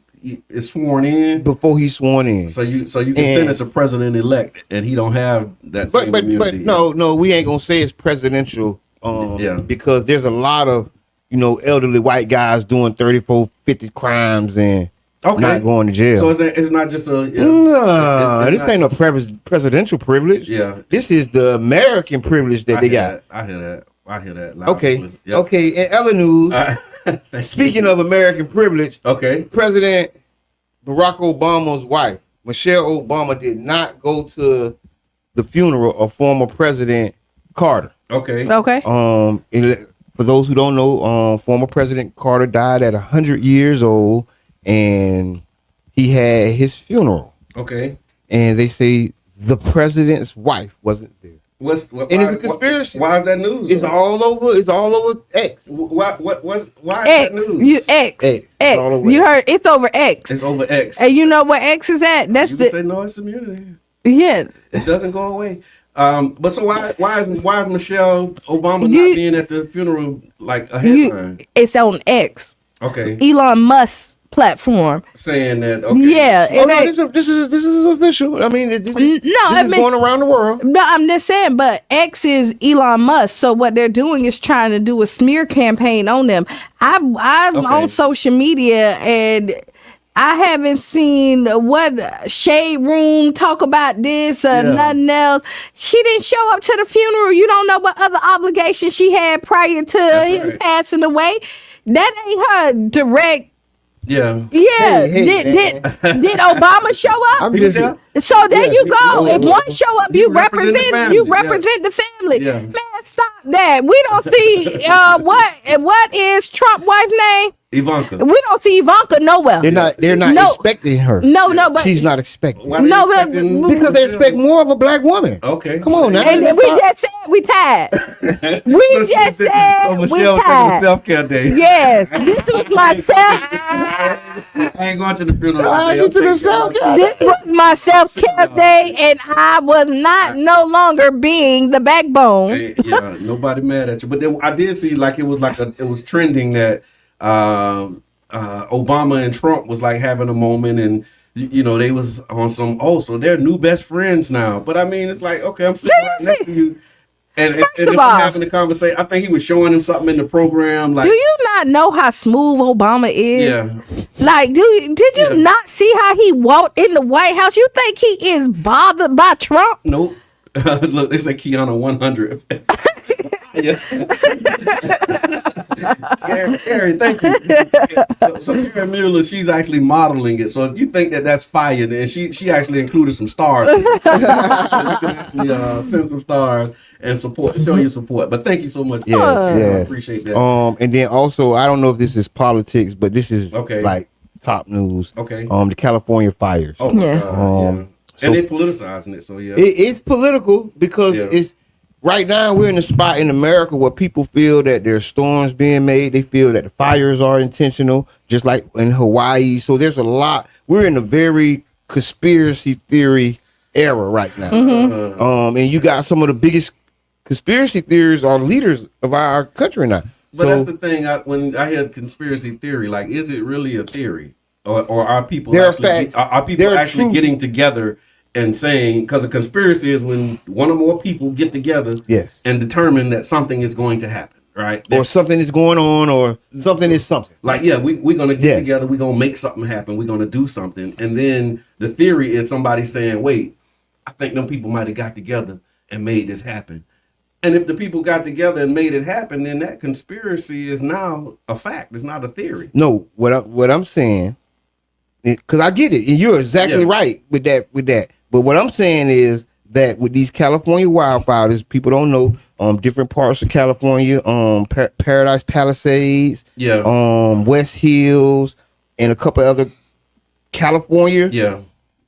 is sworn in. Before he's sworn in. So you can And- sentence a president elect, and he don't have that same But immunity. no, we ain't gonna say it's presidential. Yeah. Because there's a lot of elderly white guys doing 34, 50 crimes and not going to jail. So it's not just a No, this not ain't no just- presidential privilege. Yeah. This is the American privilege that they got. I hear that. Loud. Okay. Yep. Okay. In other news, Thank speaking you. of American privilege, Okay. President Barack Obama's wife, Michelle Obama, did not go to the funeral of former President Carter. Okay. Okay. for those who don't know, former President Carter died at 100 years old, and he had his funeral. Okay. And they say the president's wife wasn't there. And it's a conspiracy. Why is that news? It's all over. It's all over X. Why is X. that news? You X. X. X. All over You X. heard it's over X. It's over X. And you know where X is at? That's You the can say no, it's immunity. yeah. It doesn't go away. But so why is Michelle Obama not You- being at the funeral like a headline? It's on X. Okay, Elon Musk's platform. saying that. Okay, Yeah. Oh and no, they- this is official. I mean, this is I mean- going around the world. No, I'm just saying, but X is Elon Musk. So what they're doing is trying to do a smear campaign on them. I'm Okay. on social media and I haven't seen what Shade Room talk about this or nothing else. She didn't show up to the funeral. You don't know what other obligations she had prior to him right. passing away. That ain't her direct. Yeah. Yeah, Hey, did Obama show up? I'm He just was there? So there Yes, you go. he- If one show up, He you represent the represent family, you yeah. represent the family. Yeah. Man, stop that. We don't see what is Trump wife name? Ivanka. We don't see Ivanka nowhere. they're not No. expecting her. No, but She's not expecting. Why they No, but- expecting Because they Michelle? expect more of a black woman. Okay. Come on now. and we just said we tired. We just said Oh, we Michelle taking a tired. self-care day. Yes, this was my self. I ain't going to the funeral. Why today. you I'm to the taking self-care? This was my self-care day, and I was not no longer being the backbone. Hey, yeah, nobody mad at you. But then I did see it was trending that Obama and Trump was like having a moment, and they was on some. Oh, so they're new best friends now. But I mean, it's like okay, I'm sitting Do you right next see- to you, and First if of I'm all- having a conversation, I think he was showing him something in the program. Like, Do you not know how smooth Obama is? yeah, Like, did you Yeah. not see how he walked in the White House? You think he is bothered by Trump? nope. Look, they say Kiana 100. Yes. Karen, thank you. So Karen Mueller, she's actually modeling it. So if you think that that's fire, then she actually included some stars. So you can actually send some stars and show your support. But thank you so much. Yeah, I yeah. appreciate that. And then also, I don't know if this is politics, but this is Okay. like top news. Okay. The California fires. Oh, Yeah. yeah. so- And they're politicizing it. So yeah. It's political because Yeah. it's right now we're in a spot in America where people feel that there's storms being made. They feel that the fires are intentional, just like in Hawaii. So there's a lot. We're in a very conspiracy theory era right now. And you got some of the biggest conspiracy theories are leaders of our country now. But So that's the thing. When I hear conspiracy theory, like, is it really a theory, or are people There are actually facts. are people There are actually truth. getting together and saying? Because a conspiracy is when one or more people get together, Yes. and determine that something is going to happen, right? or something is going on, or something is something. Like, yeah, we're gonna get Yes. together, we're gonna make something happen, we're gonna do something, and then the theory is somebody saying, "Wait, I think them people might have got together and made this happen." And if the people got together and made it happen, then that conspiracy is now a fact. It's not a theory. No, what I'm saying, because I get it, and you're exactly Yeah. right with that. But what I'm saying is that with these California wildfires, people don't know different parts of California, Paradise Palisades, Yeah. West Hills, and a couple other California Yeah,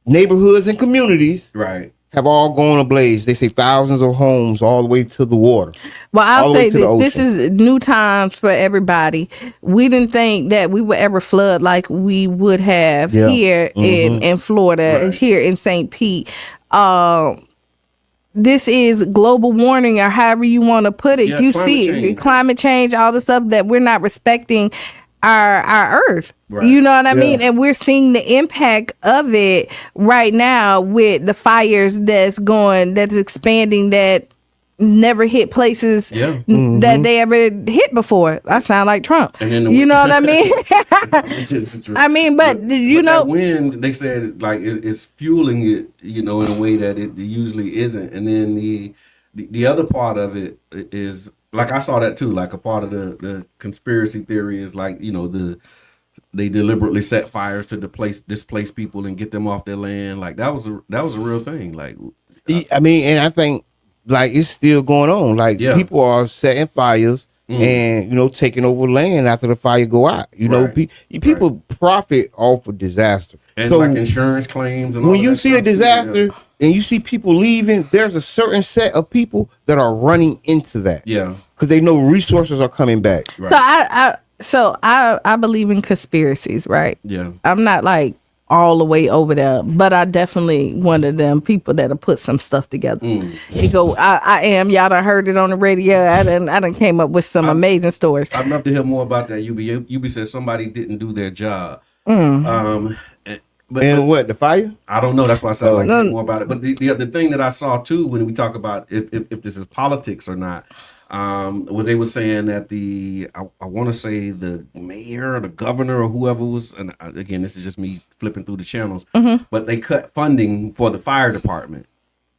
neighborhoods and communities right. have all gone ablaze. They say thousands of homes all the way to the water. Well, All I'll the way say to the this is new times for everybody. We didn't think that we would ever flood like we would have Yeah. here in Florida, Right. here in St. Pete. This is global warming, or however you want to put it. Yeah, You climate see change. climate change, all the stuff that we're not respecting our earth. Right. You know what I mean? And we're seeing the impact of it right now with the fires that's expanding, that never hit places Yeah. that they ever hit before. I sound like Trump. And then the- You know what I mean? I I mean, but you know, that wind, they said, like, it's fueling it, in a way that it usually isn't. And then the other part of it is, like, I saw that too. Like, a part of the conspiracy theory is, like, they deliberately set fires to displace people and get them off their land. Like, that was a real thing. Like, I mean, and I think like it's still going on. Like Yeah. people are setting fires and taking over land after the fire go out. Right. People profit off of disaster. And so like insurance claims and all when you that see stuff a too, disaster and you see people leaving, there's a certain set of people that are running into that. Yeah. Because they know resources are coming back. Right. So I believe in conspiracies, right? Yeah. I'm not like all the way over there, but I definitely one of them people that'll put some stuff together. You go, I am. Y'all done heard it on the radio. I done came up with some amazing stories. I'd love to hear more about that. UB said somebody didn't do their job. But What, the fire? I don't know. That's why I said I'd like to hear more about it. But the other thing that I saw too, when we talk about if this is politics or not, was they were saying that I want to say the mayor or the governor or whoever was, and again, this is just me flipping through the channels, but they cut funding for the fire department.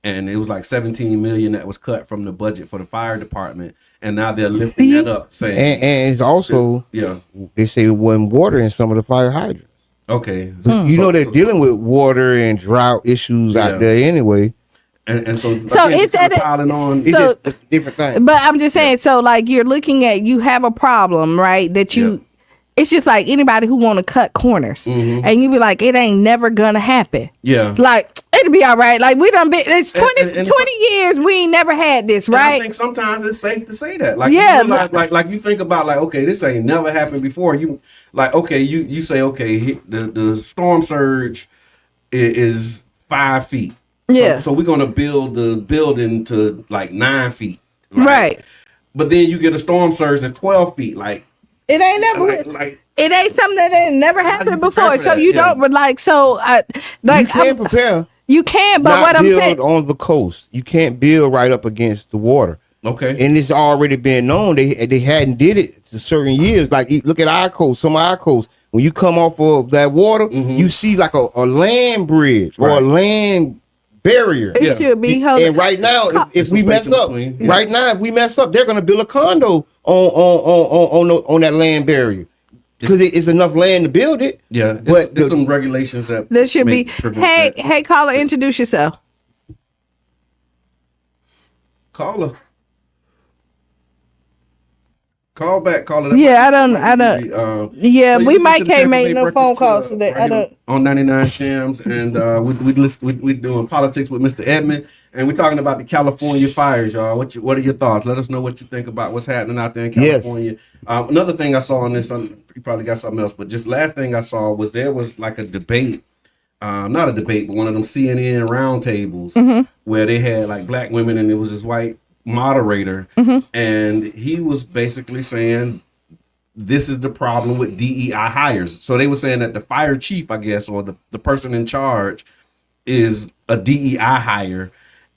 And it was like 17 million that was cut from the budget for the fire department. And now they're lifting that up saying. And it's also, they say it wasn't water in some of the fire hydrants. Okay. They're dealing with water and drought issues out there anyway. And so So it's at piling on. It's just a different thing. But I'm just saying, so like you're looking at, you have a problem, right? That you, it's just like anybody who want to cut corners, and you be like, it ain't never gonna happen. Yeah. Like it'll be all right. Like we done been, it's 20 years we ain't never had this, right? I think sometimes it's safe to say that. Like, Yeah. like you think about like, okay, this ain't never happened before. You like, okay, you say, okay, the storm surge is 5 feet. Yeah. So we're gonna build the building to like 9 feet. Right. But then you get a storm surge that's 12 feet. Like It ain't never. like It ain't something that ain't never happened prepare before. for So that? you Yeah. don't like. So like you can prepare. You can, but not what I'm build saying. on the coast. You can't build right up against the water. okay. And it's already been known. They hadn't did it to certain years. Like look at our coast, some of our coast. When you come off of that water, you see like a land bridge or a Right. land barrier. It should be. And right now, if we some mess space in up, between. Yeah. right now if we mess up, they're gonna build a condo on that land barrier because it's enough land to build it. Yeah, but there's some regulations that There should be. prevent that. Hey, caller, introduce yourself. Caller. Call back, caller. Yeah, I don't. Yeah, so you we listen might to the can't Tampa make Bay no Breakfast phone calls Club today. I right here don't. on 99 Shams, and we doing politics with Mr. Edmond, and we're talking about the California fires, y'all. What are your thoughts? Let us know what you think about what's happening out there in California. Another thing I saw on this, you probably got something else, but just last thing I saw was there was like a debate. Not a debate, but one of them CNN roundtables where they had like black women and it was this white moderator, and he was basically saying this is the problem with DEI hires. So they were saying that the fire chief, I guess, or the person in charge is a DEI hire,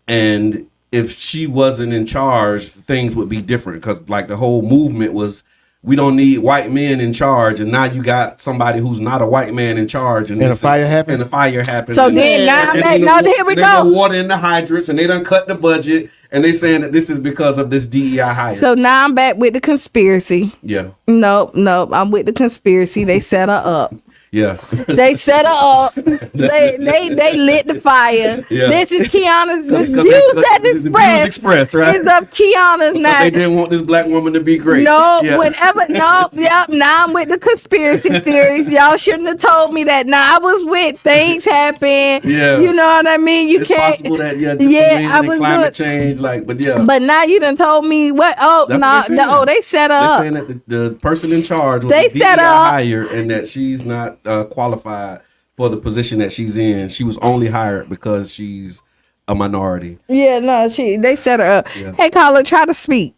and if she wasn't in charge, things would be different because like the whole movement was we don't need white men in charge, and now you got somebody who's not a white man in charge, and a fire happened. And the fire happened. So and then now here we they go. got water in the hydrants, and they done cut the budget, and they saying that this is because of this DEI hire. So now I'm back with the conspiracy. yeah, Nope, I'm with the conspiracy. They set her up. yeah. They set her up. They lit the fire. Yeah. This is Kiana's Because views that this is the express. views expressed, right? It's of Kiana's But now. they didn't want this black woman to be great. No, Yeah. whenever, no, yep. Now I'm with the conspiracy theories. Y'all shouldn't have told me that. Now I was with things happen. Yeah. You know what I mean? You It's can't. possible that I was climate good. change, like, but yeah. But now you done told me what? Oh That's no, what they're saying. they set her They're up. saying that the person in charge was They the set DEI her up. hire, and that she's not qualified for the position that she's in. She was only hired because she's a minority. Yeah, no, they set her up. Yeah. Hey, caller, try to speak.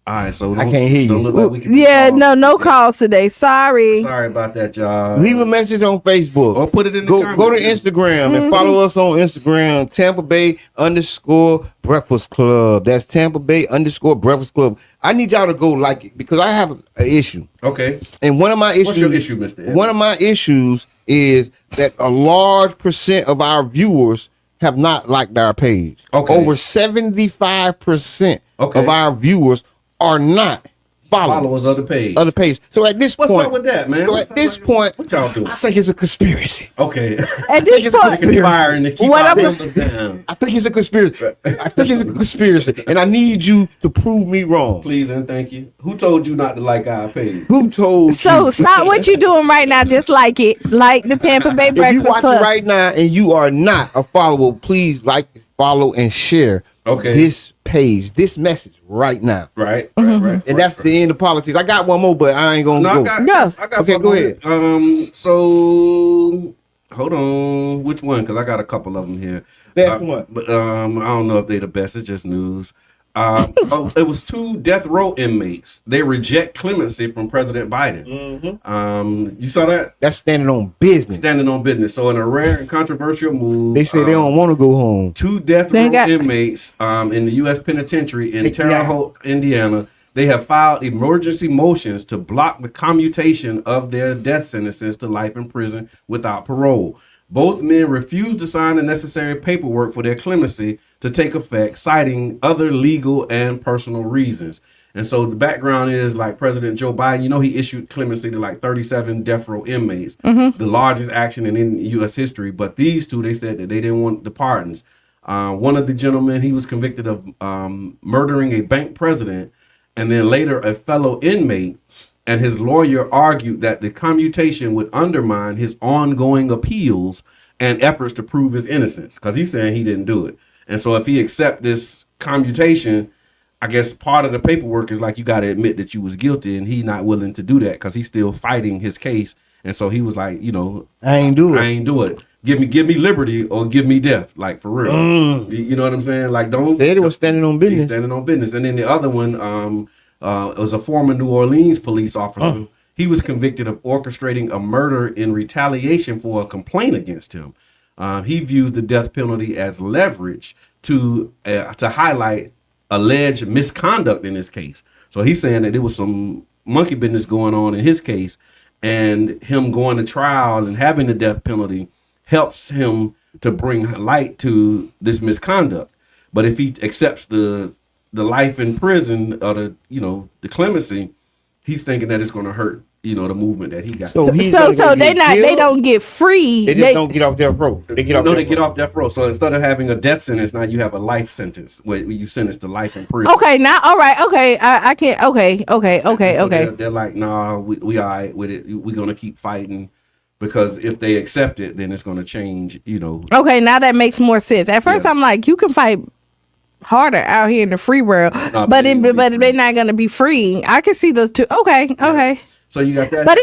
All right, so I can't hear you. Don't look like we can Yeah, call. no calls today. Sorry. Sorry about that, y'all. Leave a message on Facebook. Or put it in the Go comments. to Instagram Mm-hmm. and follow us on Instagram, Tampa Bay _Breakfast Club. That's Tampa Bay _Breakfast Club. I need y'all to go like it because I have an issue. Okay. And one of my issues. What's your issue, Mr. Evans? One of my issues is that a large percent of our viewers have not liked our page. Okay. Over 75% Okay. of our viewers are not followers of the page. Of the page. So at this What's point, up with that, man? So What's at this up? point, What y'all doing? I think it's a conspiracy. Okay. At this point, Conspiring to keep What our I'm- numbers down. I think it's a conspiracy. I think it's a conspiracy, and I need you to prove me wrong. Please and thank you. Who told you not to like our page? Who told so you? stop what you're doing right now. Just like it, like the Tampa Bay If you Breakfast watch Club. it right now and you are not a follower, please like, follow, and share this page, this message right now. Right. And that's the end of politics. I got one more, but I ain't gonna No, go. I got Okay, something go on ahead. it. So hold on. Which one? Because I got a couple of them here. Best one. But I don't know if they're the best. It's just news. It was 2 death row inmates. They reject clemency from President Biden. You saw that? That's standing on business. Standing on business. So in a rare and controversial move, They say they don't want to go home. 2 death They row got- inmates in the U.S. penitentiary in Take me Terre out. Haute, Indiana. They have filed emergency motions to block the commutation of their death sentences to life in prison without parole. Both men refused to sign the necessary paperwork for their clemency to take effect, citing other legal and personal reasons. And so the background is like President Joe Biden, you know, he issued clemency to like 37 death row inmates, the largest action in U.S. history. But these 2, they said that they didn't want the pardons. One of the gentlemen, he was convicted of murdering a bank president, and then later a fellow inmate, and his lawyer argued that the commutation would undermine his ongoing appeals and efforts to prove his innocence, because he's saying he didn't do it. And so if he accept this commutation, I guess part of the paperwork is like you got to admit that you was guilty, and he's not willing to do that because he's still fighting his case. And so he was like, you know, I ain't do it. I ain't do it. Give me liberty or give me death, like for real. You know what I'm saying? Like don't. They was standing on He's business. standing on business. And then the other one was a former New Orleans police officer. He was convicted of orchestrating a murder in retaliation for a complaint against him. He views the death penalty as leverage to highlight alleged misconduct in his case. So he's saying that there was some monkey business going on in his case, and him going to trial and having the death penalty helps him to bring light to this misconduct. But if he accepts the life in prison or the clemency, he's thinking that it's going to hurt, the movement that he got. So he's So gonna they get they killed? don't get free. They just don't get off death row. They get off. No, death they get row. off death row. So instead of having a death sentence, now you have a life sentence where you sentence to life in prison. Okay, now all right. Okay, I can't. Okay. So they're like, nah, we all right with it. We're gonna keep fighting, because if they accept it, then it's gonna change. Okay, now that makes more sense. At first, Yeah. I'm like, you can fight harder out here in the free world, Nah, but they ain't gonna be free. they're not gonna be free. I can see the two. Okay. So you got that. But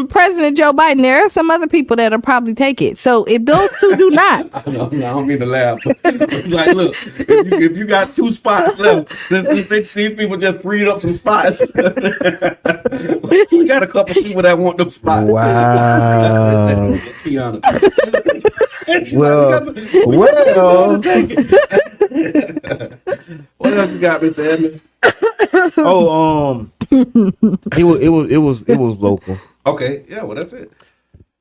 President Joe Biden, there are some other people that'll probably take it. So if those two do not, No, I don't mean to laugh. Like, look, if you got 2 spots left, since these people just freed up some spots, we got a couple people that want them spots. Wow. Kiana. Well. Take it. What else you got, Mr. Edmund? It was local. Okay, yeah, well, that's it.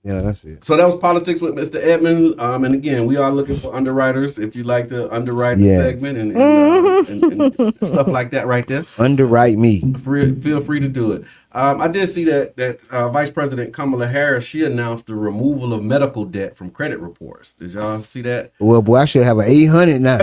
Yeah, that's it. So that was politics with Mr. Edmund. And again, we are looking for underwriters. If you like to underwrite the Yes. segment and stuff like that, right there, Underwrite me. feel free to do it. I did see that Vice President Kamala Harris, she announced the removal of medical debt from credit reports. Did y'all see that? Well, boy, I should have an 800 now.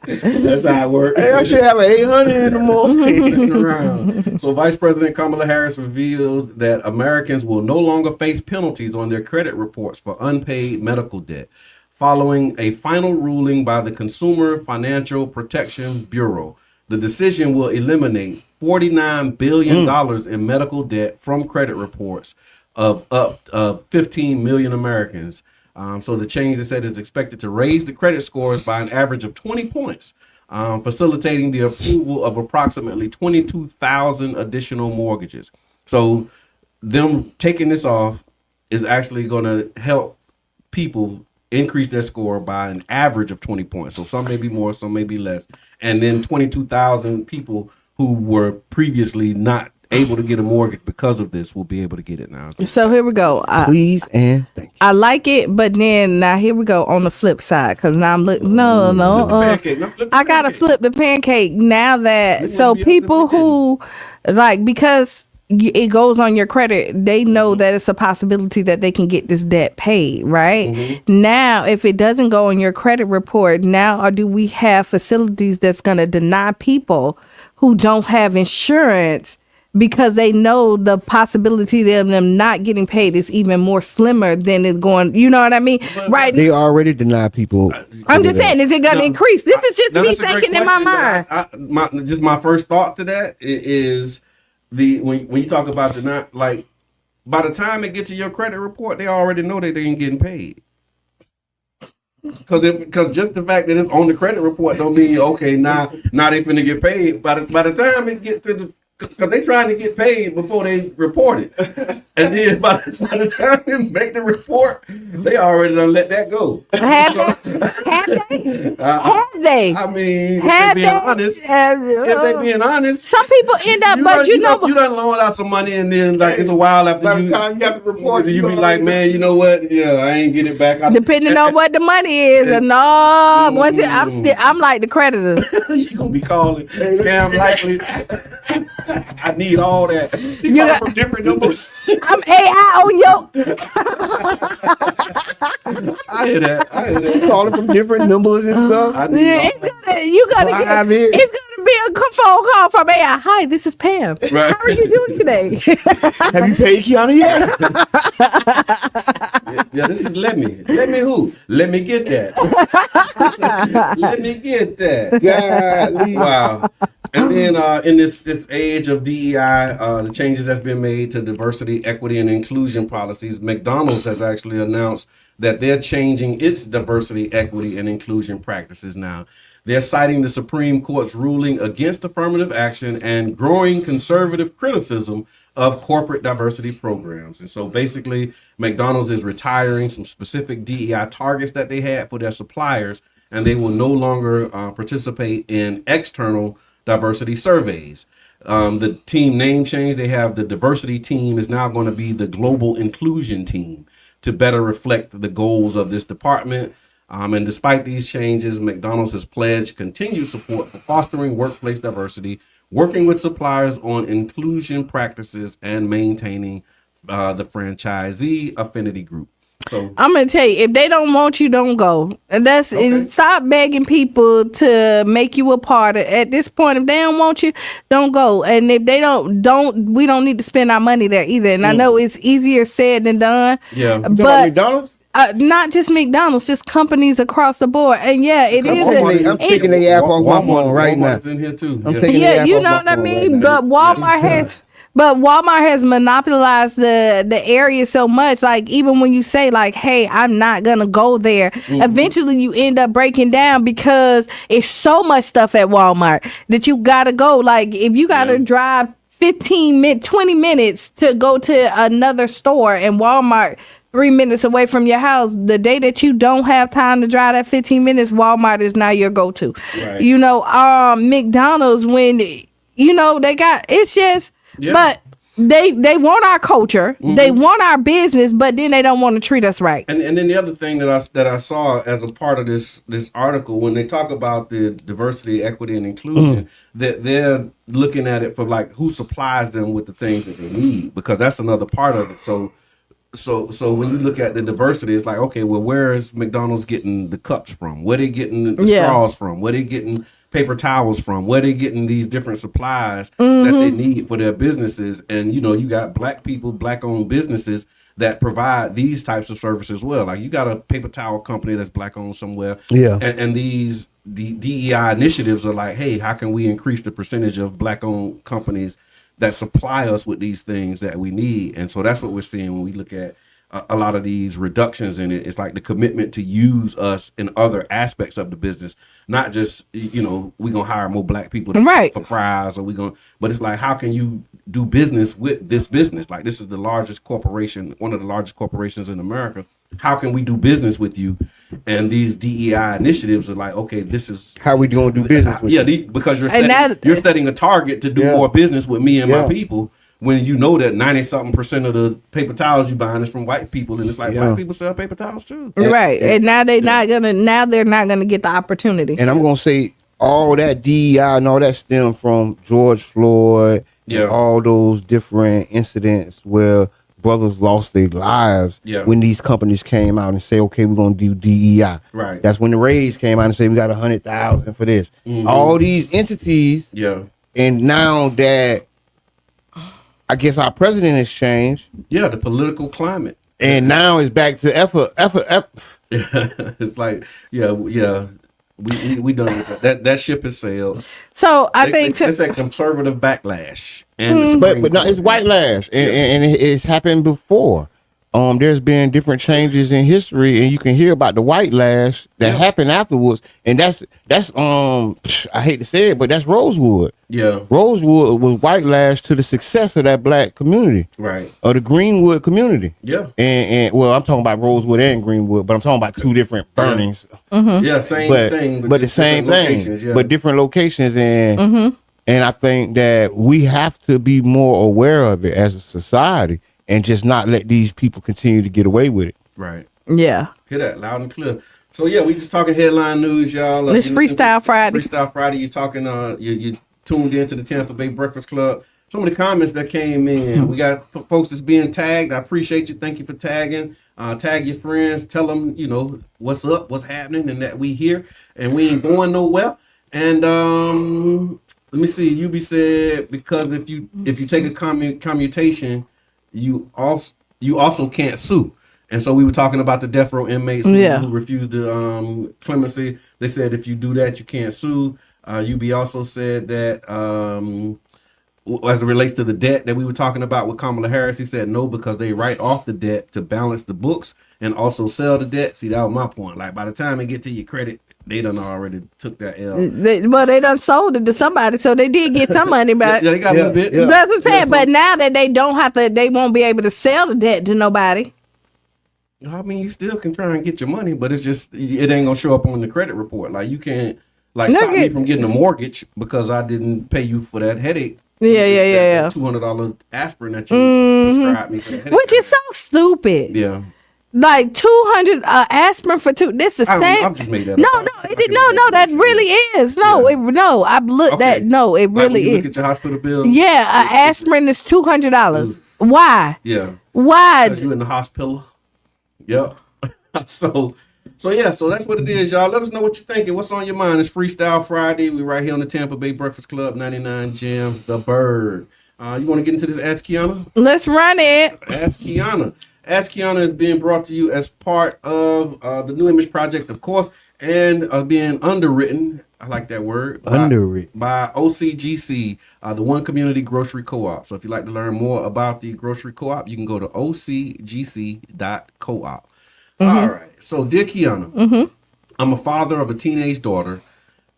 That's how it works. Hey, I should have an 800 in the morning. Around. So Vice President Kamala Harris revealed that Americans will no longer face penalties on their credit reports for unpaid medical debt, following a final ruling by the Consumer Financial Protection Bureau. The decision will eliminate $49 billion in medical debt from credit reports of up of 15 million Americans. So the change, they said, is expected to raise the credit scores by an average of 20 points, facilitating the approval of approximately 22,000 additional mortgages. So them taking this off is actually going to help people increase their score by an average of 20 points. So some may be more, some may be less. And then 22,000 people who were previously not able to get a mortgage because of this will be able to get it now. So here we go. Please and thank you. I like it, but then now here we go on the flip side because now I'm looking. No, Pancake. No, flip the I gotta pancake. flip the pancake now that Which so one of y'all people said we who like because it goes on your credit, they know that it's a possibility that they can get this debt paid, right? Mm-hmm. Now, if it doesn't go on your credit report, now or do we have facilities that's gonna deny people who don't have insurance? Because they know the possibility of them not getting paid is even more slimmer than it going. You know what I mean, right? They already deny people. I'm just saying, is it going to increase? This is just No, me that's a great thinking in my question, mind. but my first thought to that is when you talk about the not like by the time it gets to your credit report, they already know that they ain't getting paid. Because just the fact that it's on the credit report don't mean okay now they finna get paid. By the time it get to the because they trying to get paid before they report it, and then by the time they make the report, they already done let that go. Have they? I mean, Have if they being honest, some people end up, but you know, you done loaned out some money, and then like it's a while after By you the time you have to report, you be like, man, you know what? Yeah, I ain't get it back. depending on what the money is, and no, once it, I'm like the creditor. You gonna be calling scam likely. I need all that. You got, From different numbers. I'm AI on your. I hear that. calling from different numbers and stuff. I need Yeah, all you gotta get. I mean- It's gonna be a phone call from AI. Hi, this is Pam. Right. How are you doing today? Have you paid Kiana yet? Yeah, this is let me. Let me who? Let me get that. Let me get that. Golly. Wow. And then in this age of DEI, the changes that's been made to diversity, equity, and inclusion policies, McDonald's has actually announced that they're changing its diversity, equity, and inclusion practices now. They're citing the Supreme Court's ruling against affirmative action and growing conservative criticism of corporate diversity programs. And so basically, McDonald's is retiring some specific DEI targets that they had for their suppliers, and they will no longer participate in external diversity surveys. The team name change, they have the diversity team is now going to be the global inclusion team to better reflect the goals of this department. And despite these changes, McDonald's has pledged continued support for fostering workplace diversity, working with suppliers on inclusion practices, and maintaining the franchisee affinity group. So I'm gonna tell you, if they don't want you, don't go. And that's and stop begging people to make you a part. At this point, if they don't want you, don't go. And if they don't, we don't need to spend our money there either. And I know it's easier said than done. yeah, But McDonald's? not just McDonald's, just companies across the board. And yeah, it is. I'm taking the app off my phone right now. Walmart's in here too. I'm Yeah. taking the Yeah, app you off know my what I phone mean. right now. But Walmart has monopolized the area so much. Like even when you say like, "Hey, I'm not gonna go there," eventually you end up breaking down because it's so much stuff at Walmart that you gotta go. Like if you gotta drive 20 minutes to go to another store, and Walmart 3 minutes away from your house, the day that you don't have time to drive that 15 minutes, Walmart is now your go-to. Right. You know, McDonald's, when you know they got, it's just. Yeah. But they want our culture, they want our business, but then they don't want to treat us right. And then the other thing that I saw as a part of this article, when they talk about the diversity, equity, and inclusion, that they're looking at it for like who supplies them with the things that they need, because that's another part of it. So when you look at the diversity, it's like, okay, well, where is McDonald's getting the cups from? Where they getting the straws from? Where they getting paper towels from? Where they getting these different supplies that they need for their businesses? And you know, you got black people, black owned businesses that provide these types of services as well. Like you got a paper towel company that's black owned somewhere. Yeah. And these DEI initiatives are like, hey, how can we increase the percentage of black owned companies that supply us with these things that we need? And so that's what we're seeing when we look at a lot of these reductions in it. It's like the commitment to use us in other aspects of the business, not just, you know, we're going to hire more black people for fries, or but it's like, how can you do business with this business? Like this is the largest corporation, one of the largest corporations in America. How can we do business with you? And these DEI initiatives are like, okay, this is How we going to do business with you? because you're And setting a target to do more business with me and my people. when you know that 90-something% of the paper towels you buying is from white people, and it's like Yeah. white people sell paper towels too. Right. And now they're not gonna get the opportunity. And I'm gonna say all that DEI and all that stem from George Floyd Yeah. and all those different incidents where brothers lost their lives Yeah. when these companies came out and say, okay, we're gonna do DEI. Right. That's when the Rays came out and said we got 100,000 for this. Mhm. All these entities, Yeah. and now that I guess our president has changed, Yeah, the political climate. and now it's back to effort. It's like, yeah. We done with that. That ship has sailed. So I think it's a conservative backlash, and the But Supreme no, it's Court- white lash, and it's happened before. There's been different changes in history, and you can hear about the white lash that happened afterwards, and that's I hate to say it, but that's Rosewood. Yeah, Rosewood was white lash to the success of that black community, right. or the Greenwood community. Yeah, And well, I'm talking about Rosewood and Greenwood, but I'm talking about two different burnings. yeah, same thing, but the just same different thing, locations, yeah. but different locations, and I think that we have to be more aware of it as a society, and just not let these people continue to get away with it. right. yeah. Hear that loud and clear. So yeah, we just talking headline news, y'all. It's You listen to Freestyle Friday. Freestyle Friday. You're talking. You tuned into the Tampa Bay Breakfast Club. Some of the comments that came in. We got folks that's being tagged. I appreciate you. Thank you for tagging. Tag your friends. Tell them what's up, what's happening, and that we here and we ain't going nowhere. And let me see. UB said because if you take a commutation, you also can't sue. And so we were talking about the death row inmates who refused the clemency. They said if you do that, you can't sue. UB also said that as it relates to the debt that we were talking about with Kamala Harris, he said no, because they write off the debt to balance the books and also sell the debt. See, that was my point. Like by the time they get to your credit, they done already took that L. They done sold it to somebody, so they did get some money back. Yeah, they got a little bit. Yeah. That's what I'm saying. But now that they don't have to, they won't be able to sell the debt to nobody. I mean, you still can try and get your money, but it's just it ain't gonna show up on the credit report. Like you can't stop me from getting a mortgage because I didn't pay you for that headache. Yeah. $200 aspirin that you prescribed me for the headache. Which is so stupid. Yeah. Like 200 aspirin for two. This is the same. I'm just made that No, up. that really is. No, Yeah. I've looked Okay. at. No, it Like when really you look is. at your hospital bill. Yeah, an aspirin is $200. Why? Yeah. Why? Because you in the hospital. Yep. So that's what it is, y'all. Let us know what you're thinking. What's on your mind? It's Freestyle Friday. We're right here on the Tampa Bay Breakfast Club, 99 Jams, The Bird. You want to get into this Ask Kiana? Let's run it. Ask Kiana. Ask Kiana is being brought to you as part of the New Image Project, of course, and being underwritten. I like that word. Underwritten. By OCGC, the One Community Grocery Co-op. So if you'd like to learn more about the grocery co-op, you can go to ocgc.coop. All right. So, dear Kiana, I'm a father of a teenage daughter,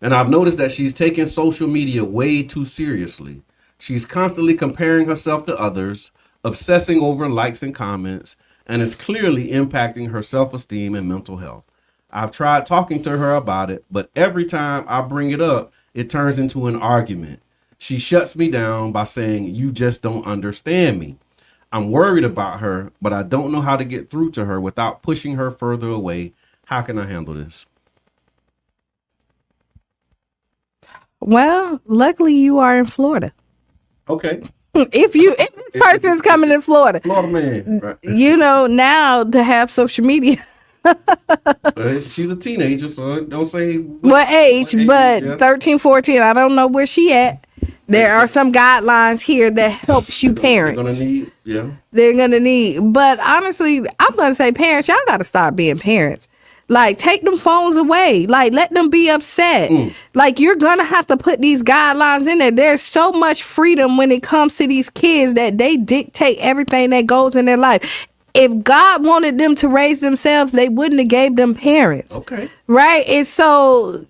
and I've noticed that she's taking social media way too seriously. She's constantly comparing herself to others, obsessing over likes and comments, and is clearly impacting her self-esteem and mental health. I've tried talking to her about it, but every time I bring it up, it turns into an argument. She shuts me down by saying, "You just don't understand me." I'm worried about her, but I don't know how to get through to her without pushing her further away. How can I handle this? Well, luckily you are in Florida. Okay. If this person is coming in Florida, Florida man. Right. now to have social media. She's a teenager, so don't say What age, but yeah. 13, 14, I don't know where she at. There are some guidelines here that helps you parent. They're gonna need, yeah. They're gonna need, but honestly, I'm gonna say parents, y'all gotta stop being parents. Like, take them phones away. Like, let them be upset. Like, you're gonna have to put these guidelines in there. There's so much freedom when it comes to these kids that they dictate everything that goes in their life. If God wanted them to raise themselves, they wouldn't have gave them parents. Okay. Right? It's so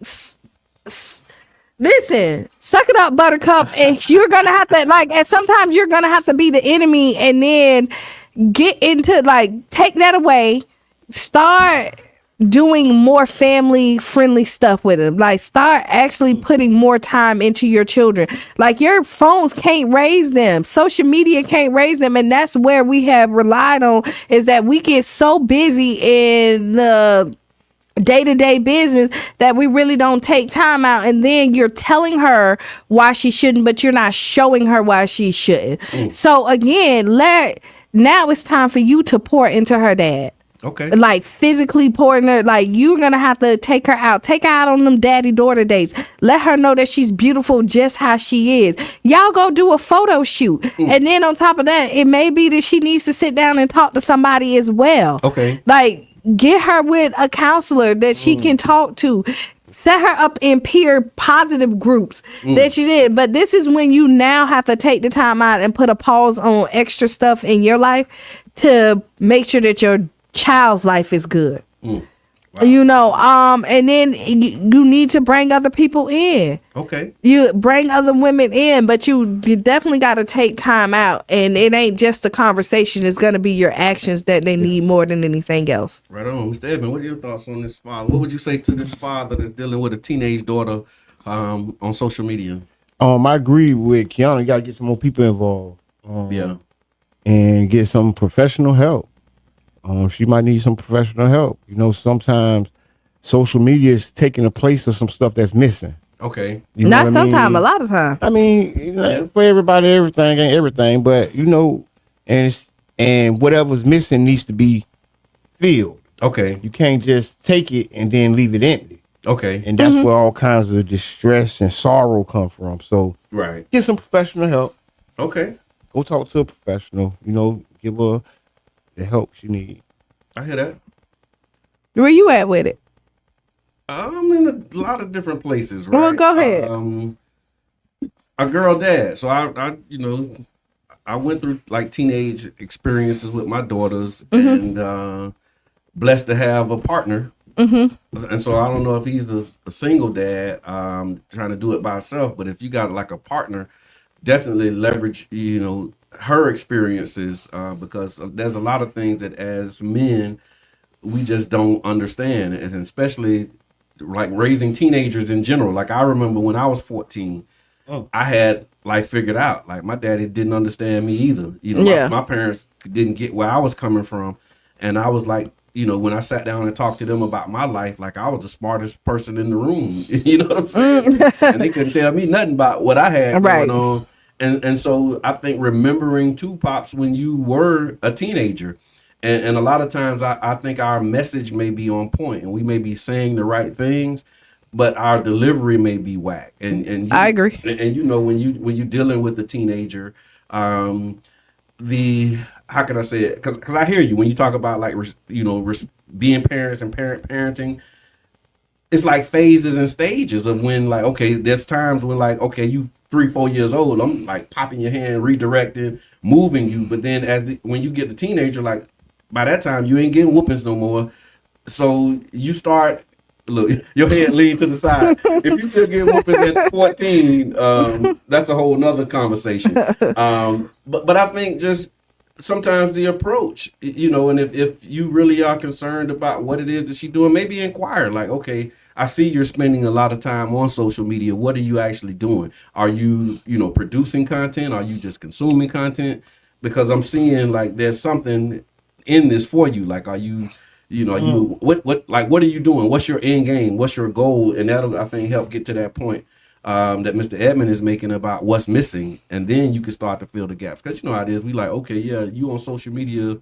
listen, suck it up, buttercup, and you're gonna have to and sometimes you're gonna have to be the enemy and then get into take that away. Start doing more family friendly stuff with them. Like start actually putting more time into your children. Like your phones can't raise them. Social media can't raise them. And that's where we have relied on, is that we get so busy in the day-to-day business that we really don't take time out, and then you're telling her why she shouldn't, but you're not showing her why she shouldn't. So again, now it's time for you to pour into her dad. Okay. Like physically pouring her, like you're gonna have to take her out on them daddy-daughter dates. Let her know that she's beautiful just how she is. Y'all go do a photo shoot. And then on top of that, it may be that she needs to sit down and talk to somebody as well. Okay. Like get her with a counselor that she can talk to. Set her up in peer positive groups that she did. But this is when you now have to take the time out and put a pause on extra stuff in your life to make sure that your child's life is good. You know, and then you need to bring other people in. Okay. You bring other women in, but you definitely got to take time out, and it ain't just a conversation. It's going to be your actions that they need more than anything else. Right on. Mr. Edmond, what are your thoughts on this father? What would you say to this father that's dealing with a teenage daughter on social media? I agree with Kiana. You got to get some more people involved. And get some professional help. She might need some professional help. You know, sometimes social media is taking the place of some stuff that's missing. Okay. You know Not what I mean? sometimes, a lot of time. I mean, you know, for everybody, everything ain't everything, but you know, and whatever's missing needs to be filled. Okay. You can't just take it and then leave it empty. Okay. And that's where all kinds of distress and sorrow come from. So Right. get some professional help. Okay. Go talk to a professional. You know, give her the help she needs. I hear that. Where you at with it? I'm in a lot of different places, right? Well, go ahead. A girl dad. So I you know, I went through like teenage experiences with my daughters, and blessed to have a partner. And so I don't know if he's a single dad trying to do it by himself, but if you got like a partner, definitely leverage, you know, her experiences, because there's a lot of things that as men we just don't understand, and especially like raising teenagers in general. Like I remember when I was 14, I had life figured out. Like my daddy didn't understand me either. You know, my parents didn't get where I was coming from, and I was like, you know, when I sat down and talked to them about my life, like I was the smartest person in the room. You know what I'm saying? And they couldn't tell me nothing about what I had going on. And so I think remembering too, Pops, when you were a teenager, and a lot of times I think our message may be on point and we may be saying the right things, but our delivery may be whack. And I agree. And you know, when you're dealing with a teenager, how can I say it? Because I hear you when you talk about like, you know, being parents and parenting. It's like phases and stages of when, like, okay, there's times when like, okay, you 3-4 years old, I'm like popping your hand, redirecting, moving you. But then when you get the teenager, like by that time you ain't getting whoopings no more. So you start, look, your head lean to the side. If you still get whoopings at 14, that's a whole nother conversation. But I think just sometimes the approach, you know, and if you really are concerned about what it is that she's doing, maybe inquire, like, okay, I see you're spending a lot of time on social media. What are you actually doing? Are you, you know, producing content? Are you just consuming content? Because I'm seeing like there's something in this for you. Like, are you, you know, what are you doing? What's your end game? What's your goal? And that'll, I think, help get to that point that Mr. Edmond is making about what's missing. And then you can start to fill the gaps. Because you know how it is. We like, okay, yeah, you on social media,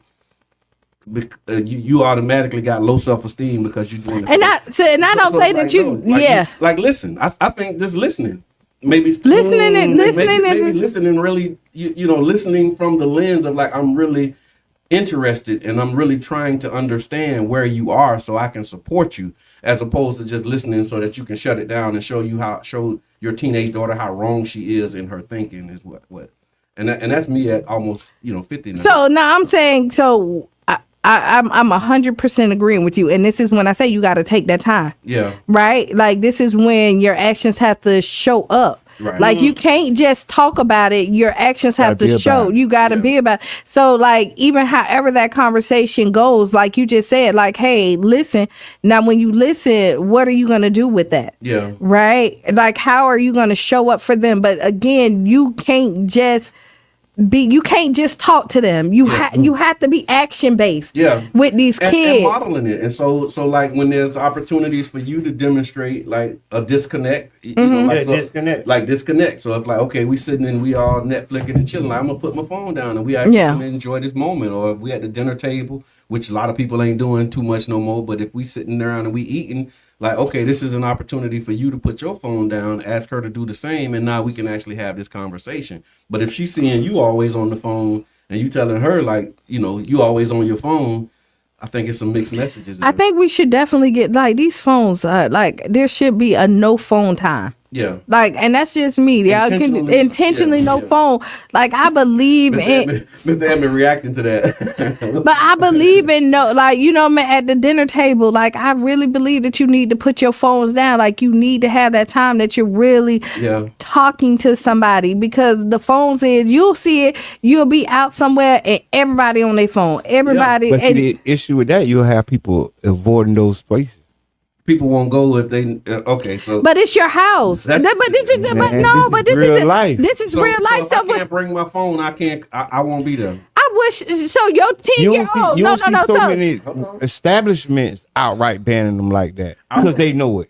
you automatically got low self-esteem because you're doing it. And I don't say that like, you, like listen. I think just listening, maybe listening really, you know, listening from the lens of like, I'm really interested and I'm really trying to understand where you are so I can support you, as opposed to just listening so that you can shut it down and show your teenage daughter how wrong she is in her thinking is what. And that's me at almost, you know, 50 now. So now I'm saying, so I'm 100% agreeing with you. And this is when I say you got to take that time. Yeah. Right? Like this is when your actions have to show up. Right. Like you can't just talk about it. Your actions have Gotta to be show. about it. You got to be about it. So like even however that conversation goes, like you just said, like, hey, listen. Now when you listen, what are you going to do with that? Yeah. Right? Like how are you going to show up for them? But again, you can't just talk to them. You have to be action based Yeah. with these And kids. modeling it. And so like when there's opportunities for you to demonstrate like a disconnect, you know, like disconnect. So if like, okay, we sitting and we all Netflixing and chilling, like, I'm gonna put my phone down and we actually gonna enjoy this moment. Or if we at the dinner table, which a lot of people ain't doing too much no more, but if we sitting around and we eating, like, okay, this is an opportunity for you to put your phone down, ask her to do the same, and now we can actually have this conversation. But if she's seeing you always on the phone and you telling her, like, you know, you always on your phone, I think it's some mixed messages. I think we should definitely get like these phones. Like there should be a no phone time. Yeah. Like, and that's just me. Y'all can intentionally no phone. Like I believe in. Mr. Edmund reacting to that. But I believe in no, like you know, man, at the dinner table. Like I really believe that you need to put your phones down. Like you need to have that time that you're really talking to somebody, because the phones is you'll see it. You'll be out somewhere and everybody on their phone. Everybody. But the issue with that, you'll have people avoiding those places. People won't go if they okay. So, but it's your house. But this is real life. This is real life. So if I can't bring my phone, I won't be there. I wish so. Your 10-year-old. You don't see so many establishments outright banning them like that because they know it.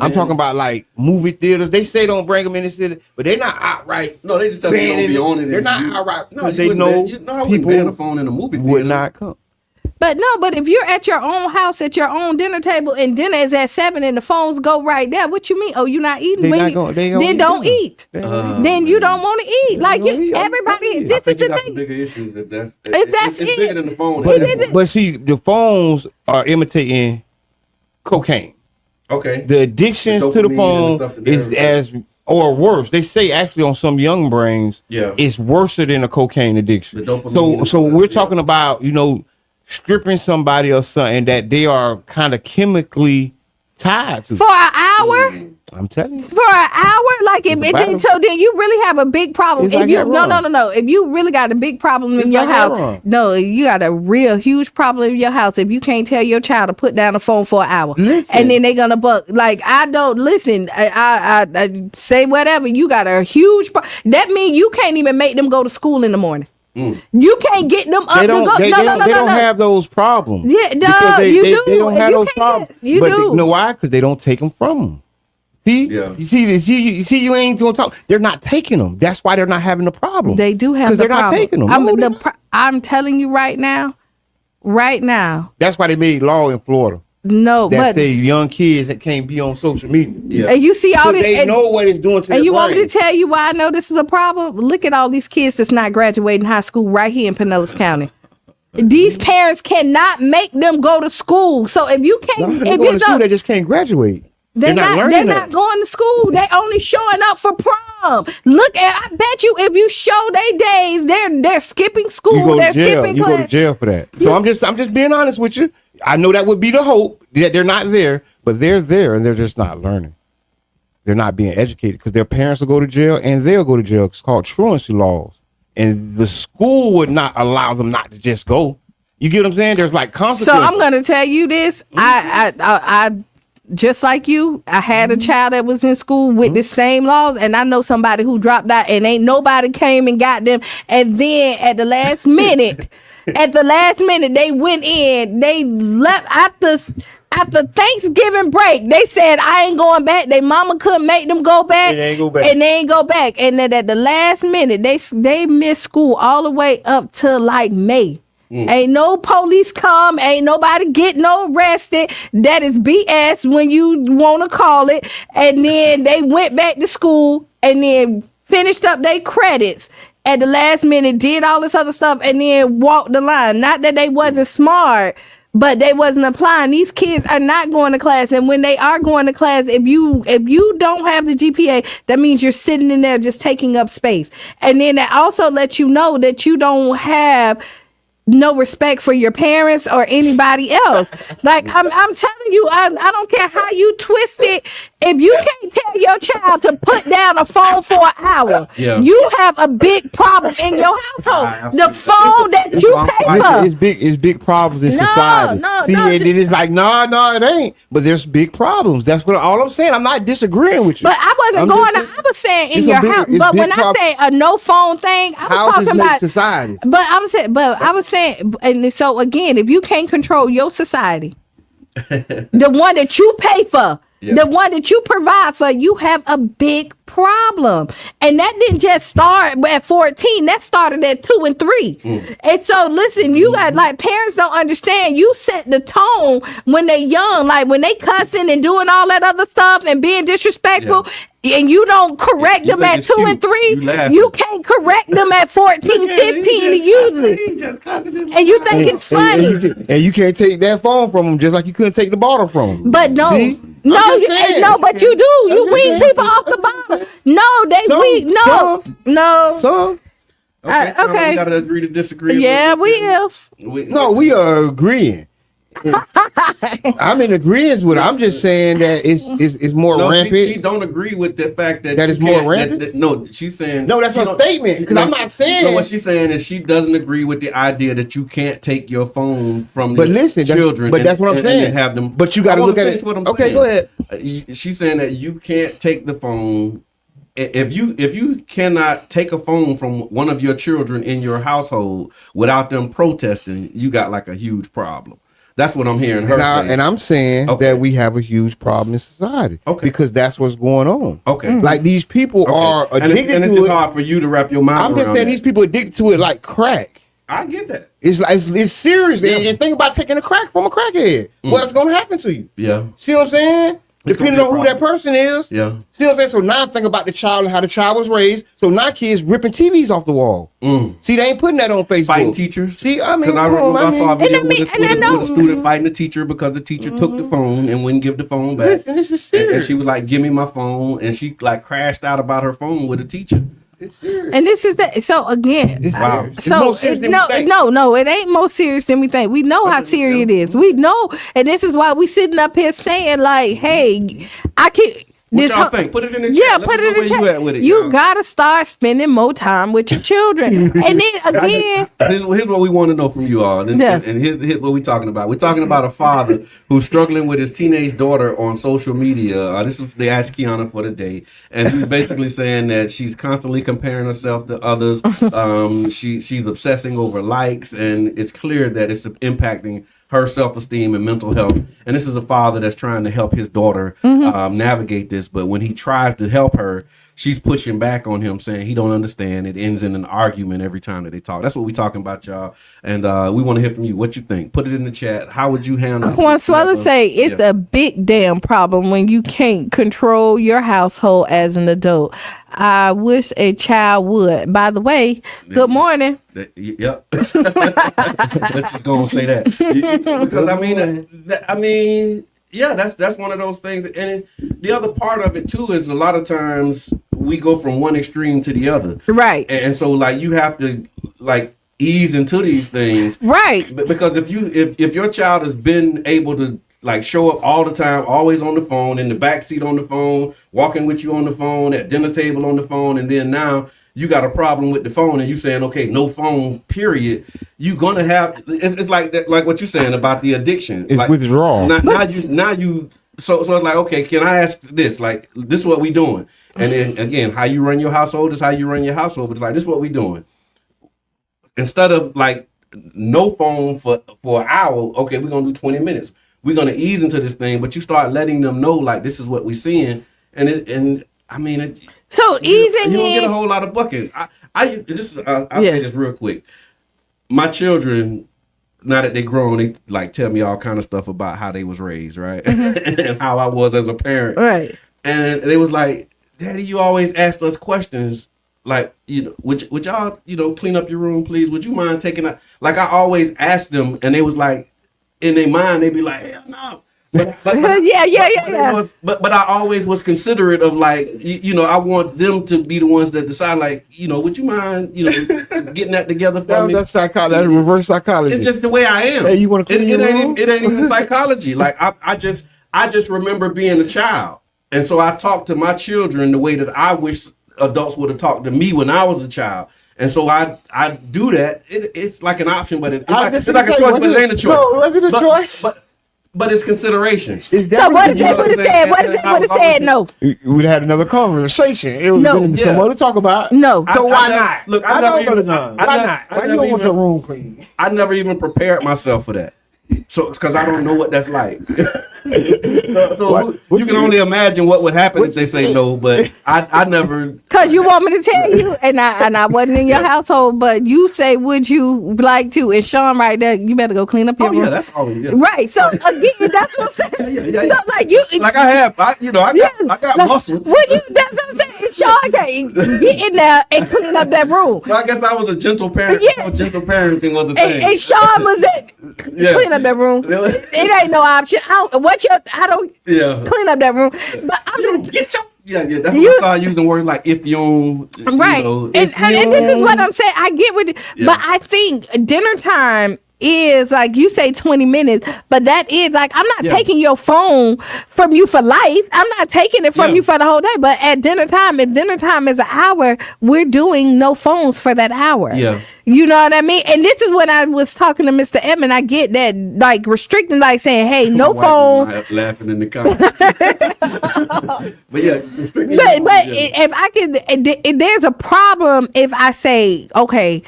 I'm talking about like movie theaters. They say don't bring them in the city, but they're not outright. No, they just tell you don't be on it. They're not outright because they know people ban a phone in a movie theater. Would not come. But if you're at your own house, at your own dinner table, and dinner is at 7 and the phones go right there, what you mean? Oh, you're not eating? Then don't eat. Then you don't want to eat. Like everybody, this is the thing. Bigger issues if that's it's bigger than the phone. But see, the phones are imitating cocaine. Okay. The addictions to the phone is as or worse. They say actually on some young brains, it's worse than a cocaine addiction. So we're talking about, you know, stripping somebody of something that they are kind of chemically tied to for an hour. I'm telling you, for an hour, like so then you really have a big problem. If you no, if you really got a big problem in your house, you got a real huge problem in your house. If you can't tell your child to put down the phone for an hour, and then they're gonna buck. Like I don't listen. I say whatever. You got a huge. That means you can't even make them go to school in the morning. You can't get them up to go. They don't have those problems. Yeah, no, you do. They don't have those problems. You but do. You know why? Because they don't take them from them. See, you see, you ain't gonna talk. They're not taking them. That's why they're not having the problem. They do have the problem. Because they're not taking them. I'm telling you right now. That's why they made law in Florida. No, but the young kids that can't be on social media. Yeah. And you see all this, they know what it's doing to their And you brain. want me to tell you why I know this is a problem? Look at all these kids that's not graduating high school right here in Pinellas County. These parents cannot make them go to school. So if you can't, if you don't, they just can't graduate. They're not going to school. They only showing up for prom. Look at, I bet you if you show they days, they're skipping school. You go they're to jail. skipping You class. go to jail for that. So I'm just being honest with you. I know that would be the hope that they're not there, but they're there and they're just not learning. They're not being educated because their parents will go to jail and they'll go to jail. It's called truancy laws. And the school would not allow them not to just go. You get what I'm saying? There's like consequences. So I'm going to tell you this. I just like you, I had a child that was in school with the same laws, and I know somebody who dropped out and ain't nobody came and got them. And then at the last minute, they went in, they left after Thanksgiving break. They said, I ain't going back. They mama couldn't make them go back. And they ain't go back. And then at the last minute, they missed school all the way up to like May. Ain't no police come. Ain't nobody get no arrested. That is BS when you want to call it. And then they went back to school and then finished up their credits at the last minute, did all this other stuff, and then walked the line. Not that they wasn't smart, but they wasn't applying. These kids are not going to class, and when they are going to class, if you don't have the GPA, that means you're sitting in there just taking up space. And then that also lets you know that you don't have no respect for your parents or anybody else. Like I'm telling you, I don't care how you twist it. If you can't tell your child to put down a phone for an hour, you have a big problem in your household. The phone that you pay for. It's big problems in society. See, and then it's like, no, it ain't. But there's big problems. That's what all I'm saying. I'm not disagreeing with you. But I wasn't I was saying in your house. But when I say a no phone thing, I was talking about society. But I was saying, and so again, if you can't control your society, the one that you pay for, the one that you provide for, you have a big problem. And that didn't just start at 14. That started at 2 and 3. And so listen, you got like parents don't understand. You set the tone when they're young, like when they cussing and doing all that other stuff and being disrespectful. And you don't correct them at 2 and 3. You can't correct them at 14, 15 usually. And you think it's funny. And you can't take that phone from them just like you couldn't take the bottle from them. But no. See? No, but you do. You wean people off the bottle. No, they wean. No. Some. Okay. So okay. we gotta agree to disagree. Yeah, we is. We are agreeing. I'm in agreement with her. I'm just saying that it's more rampant. She don't agree with the fact that it's more rampant. No, she's saying that's her statement. Because I'm not saying. No, what she's saying is she doesn't agree with the idea that you can't take your phone from children. That's what I'm saying. And have them. But you got to look at it. Okay, go ahead. She's saying that you can't take the phone. If you cannot take a phone from one of your children in your household without them protesting, you got like a huge problem. That's what I'm hearing her say. And I'm saying that we have a huge problem in society. Okay. Because that's what's going on. Okay. Like these people are addicted to it. And it's hard for you to wrap your mind around. I'm just saying these people are addicted to it like crack. I get that. It's serious. And think about taking a crack from a crackhead. What's going to happen to you? Yeah. See what I'm saying? Depending on who that person is. Yeah. See what I'm saying? So now think about the child and how the child was raised. So now kids ripping TVs off the wall. See, they ain't putting that on Facebook. Fighting teachers. See, I mean, I saw a video with a student fighting the teacher because the teacher took the phone and wouldn't give the phone back. Listen, this is serious. And she was like, "Give me my phone," and she like crashed out about her phone with the teacher. It's serious. And this is that. So again, wow. So no, it ain't more serious than we think. We know how serious it is. We know, and this is why we sitting up here saying like, "Hey, I can't." What y'all think? Put it in the chat. Yeah, put it in the chat. You gotta start spending more time with your children. And then again, here's what we want to know from you all. And here's what we're talking about. We're talking about a father who's struggling with his teenage daughter on social media. This is the Ask Kiana for the day, and he's basically saying that she's constantly comparing herself to others. She's obsessing over likes, and it's clear that it's impacting her self-esteem and mental health. And this is a father that's trying to help his daughter navigate this. But when he tries to help her, she's pushing back on him, saying he don't understand. It ends in an argument every time that they talk. That's what we're talking about, y'all. And we want to hear from you. What you think? Put it in the chat. How would you handle it? Consuela say it's a big damn problem when you can't control your household as an adult. I wish a child would. By the way, good morning. Yep. Let's just go and say that. Because I mean, yeah, that's one of those things. And the other part of it too is a lot of times we go from one extreme to the other. Right. And so like you have to like ease into these things. Right. Because if your child has been able to like show up all the time, always on the phone, in the backseat on the phone, walking with you on the phone, at dinner table on the phone, and then now you got a problem with the phone and you saying, okay, no phone, period. You're gonna have it's like that, like what you're saying about the addiction. It's like, withdrawal. Now you so it's like, okay, can I ask this? Like, this is what we doing. And then again, how you run your household is how you run your household. But it's like, this is what we doing. Instead of like no phone for an hour, okay, we're gonna do 20 minutes. We're gonna ease into this thing, but you start letting them know like this is what we're seeing, so easing you don't get a whole lot of bucking. I'll say this real quick. My children, now that they grown, they like tell me all kind of stuff about how they was raised, right, and how I was as a parent, right. And they was like, "Daddy, you always asked us questions." Like, would y'all, clean up your room, please? Would you mind taking out? Like, I always asked them, and they was like, in their mind, they be like, hell no. Yeah. But I always was considerate of like I want them to be the ones that decide like would you mind getting that together for me? That's psychology. That's reverse psychology. It's just the way I am. Hey, you want to clean your room? It ain't even psychology. Like I just remember being a child, and so I talk to my children the way that I wish adults would have talked to me when I was a child. And so I do that. It's like an option, but it's like a choice, but it ain't a choice. No, was it a choice? But it's consideration. So what if they would have said? What if they would have said no? We'd had another conversation. It was No. some more to talk about. No. So why not? Look, I don't go to none. Why not? Why you don't want your room clean? I never even prepared myself for that. So it's because I don't know what that's like. so you can only imagine what would happen if they say no, but I never. Because you want me to tell you, and I wasn't in your household, but you say, would you like to? And Sean right there, you better go clean up your room. Yeah, that's always Right. So again, that's what I'm saying. Yeah. So, like you, like I got like, muscle. Would you? That's what I'm saying. Sean can get in there and clean up that room. So I guess I was a gentle parent. Yeah. Gentle parenting was the thing. And Sean was it. Clean up that room. It ain't no option. I don't clean up that room. But I'm just get your that's what I started using words like if you right. And this is what I'm saying. I get what but I think dinner time is like you say 20 minutes, but that is like I'm not taking your phone from you for life. I'm not taking it from you for the whole day. But at dinner time, if dinner time is an hour, we're doing no phones for that hour. Yeah. You know what I mean? And this is when I was talking to Mr. Edmond. I get that like restricting, like saying, hey, no phone. Laughing in the comments. But yeah, restricting. But if I could, if there's a problem if I say, okay,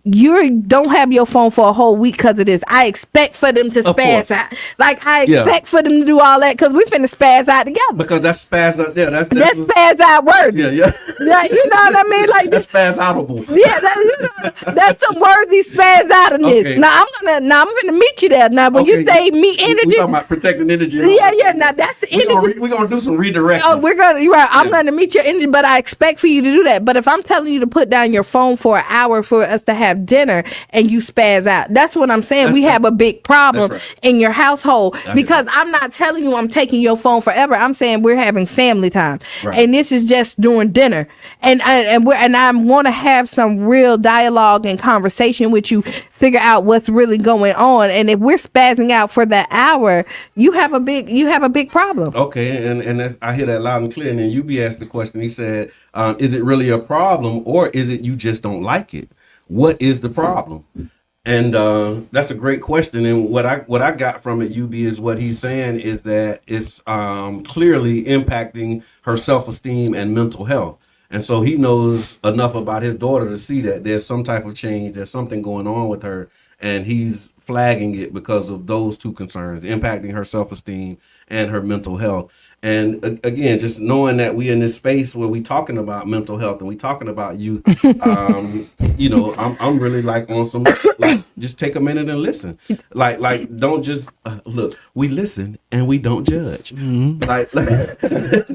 you don't have your phone for a whole week because of this. I expect for them to spaz out. Like I expect for them to do all that because we finna spaz out together. Because that's spaz out there. That's spaz out worthy. Yeah. Yeah, you know what I mean? Like that's spaz outable. Yeah, that's some worthy spaz out of this. Okay. Now I'm gonna meet you there. Now when you say meet energy, we talking about protecting energy. Yeah. Now that's the energy. We're gonna do some redirecting. Oh, you're right. I'm gonna meet your energy, but I expect for you to do that. But if I'm telling you to put down your phone for an hour for us to have dinner and you spaz out, that's what I'm saying. We have a big problem in your household because I'm not telling you I'm taking your phone forever. I'm saying we're having family time, and this is just during dinner, and I want to have some real dialogue and conversation with you, figure out what's really going on, and if we're spazzing out for that hour, you have a big problem. Okay, and that's, I hear that loud and clear. And then UB asked the question. He said, "Is it really a problem, or is it you just don't like it? What is the problem?" And that's a great question. And what I got from it, UB, is what he's saying is that it's clearly impacting her self-esteem and mental health. And so he knows enough about his daughter to see that there's some type of change, there's something going on with her, and he's flagging it because of those two concerns, impacting her self-esteem and her mental health. And again, just knowing that we in this space where we talking about mental health and we talking about youth, I'm really like on some, like, just take a minute and listen. Like don't just look. We listen and we don't judge. Mm-hmm.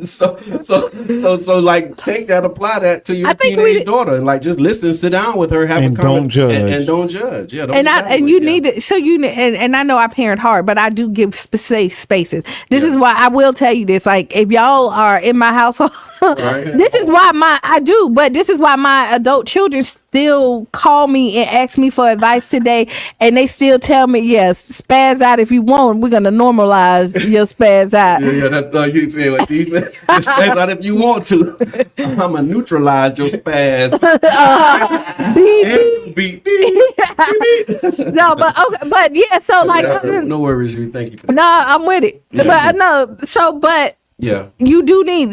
So like take that, apply that to your teenage daughter, and like just listen, sit down with her, have a conversation, and don't judge. Yeah, need to. So and I know I parent hard, but I do give safe spaces. This is why I will tell you this. Like if y'all are in my household, this is why this is why my adult children still call me and ask me for advice today, and they still tell me, yes, spaz out if you want. We're gonna normalize your spaz out. Yeah, that's all you say. Like, spaz out if you want to. I'm gonna neutralize your spaz. Beep. No, but yeah. So like, no worries. Thank you. No, I'm with it. Yeah. But no. So, but. Yeah, you do need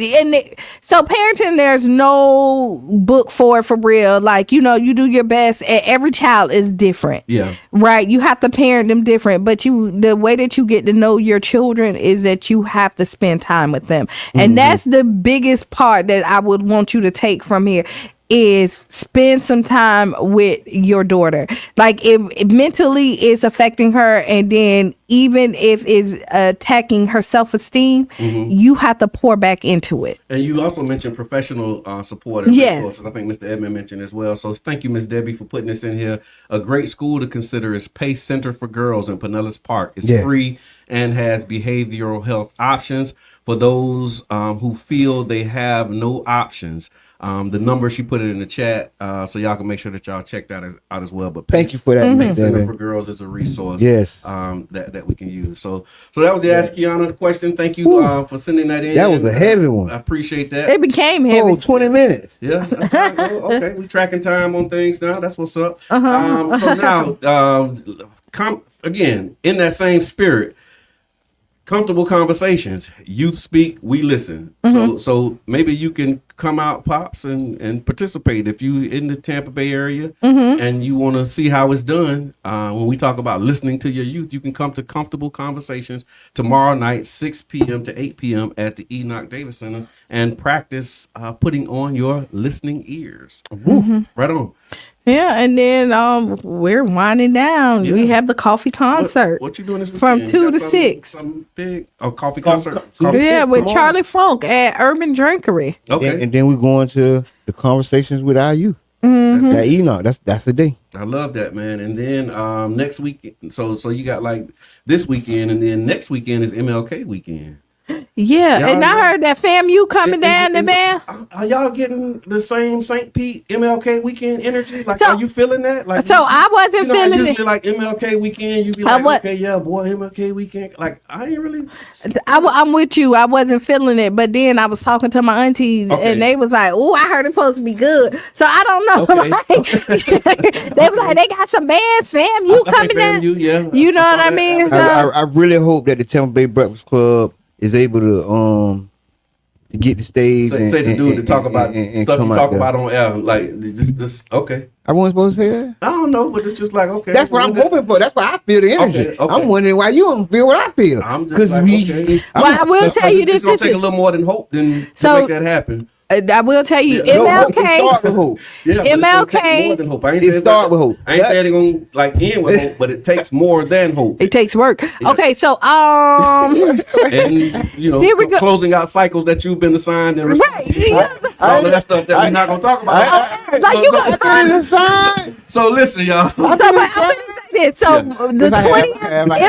so parenting. There's no book for real. Like you do your best. Every child is different. Yeah, right. You have to parent them different. But the way that you get to know your children is that you have to spend time with them, and that's the biggest part that I would want you to take from here. Is spend some time with your daughter. Like if mentally is affecting her, and then even if it's attacking her self-esteem, you have to pour back into it. And you also mentioned professional support. Yes, I think Mr. Edmond mentioned as well. So thank you, Miss Debbie, for putting this in here. A great school to consider is Pace Center for Girls in Pinellas Park. It's free. and has behavioral health options for those who feel they have no options. The number, she put it in the chat, so y'all can make sure that y'all check that out as well. But Thank you for that, Pace Center Devin. for Girls is a resource. Yes. That we can use. So that was the Ask Kiana question. Thank you for sending that in. That was a heavy one. I appreciate that. It became heavy. Oh, 20 minutes. Yeah, that's right. Well, okay, we tracking time on things now. That's what's up. So now, again, in that same spirit, comfortable conversations. Youth speak, we listen. So maybe you can come out, Pops, and participate if you in the Tampa Bay area and you want to see how it's done. When we talk about listening to your youth, you can come to Comfortable Conversations tomorrow night, 6 p.m. to 8 p.m. at the Enoch Davis Center and practice putting on your listening ears. Right on. Yeah, and then we're winding down. Yeah. We have the coffee concert. What you doing this From weekend? 2 You got to something- 6. Something big? Oh, coffee concert. Yeah, with Come on. Charlie Funk at Urban Drinkery. Okay. And then we going to the conversations with our youth. Mm-hmm. That Enoch, that's the day. I love that, man. And then next week, so you got like this weekend, and then next weekend is MLK weekend. Yeah, Y'all and know- I heard that FAMU coming down the man. Are y'all getting the same St. Pete MLK weekend energy? Like, So- are you feeling that? Like, So I wasn't feeling usually it. like MLK weekend, you be I like, wa- okay, yeah, boy, MLK weekend. Like, I ain't really. I'm with you. I wasn't feeling it, but then I was talking to my aunties, Okay. and they was like, "Oh, I heard it's supposed to be good." So I don't know. Okay. Like, they was like, "They got some bands, FAMU Okay, coming down." FAMU, yeah. You know I what saw I that mean? advertisement. So I really hope that the Tampa Bay Breakfast Club is able to get the stage. Say the dude to talk about and stuff you come out talk there. about on air, like just okay. I wasn't supposed to say that. I don't know, but it's just like okay. That's what I'm hoping for. That's why I feel the energy. Okay, okay. I'm wondering why you don't feel what I feel. I'm just like, okay. Well, I will tell you It's this. gonna This take a is, little more than hope than So- to make that happen. I will tell you, Yeah. No, it MLK. start with hope. Yeah, but it's gonna take MLK more than hope. I ain't It saying start with hope. I ain't That- saying it's gonna like end with hope, but it takes more than hope. It takes work. Yeah. Okay, so And you know, Here we go. closing out cycles that you've been assigned and Right, yeah. all of that stuff that we're not gonna talk about. like you got So listen, y'all. So, but I'm gonna say this. So the 20th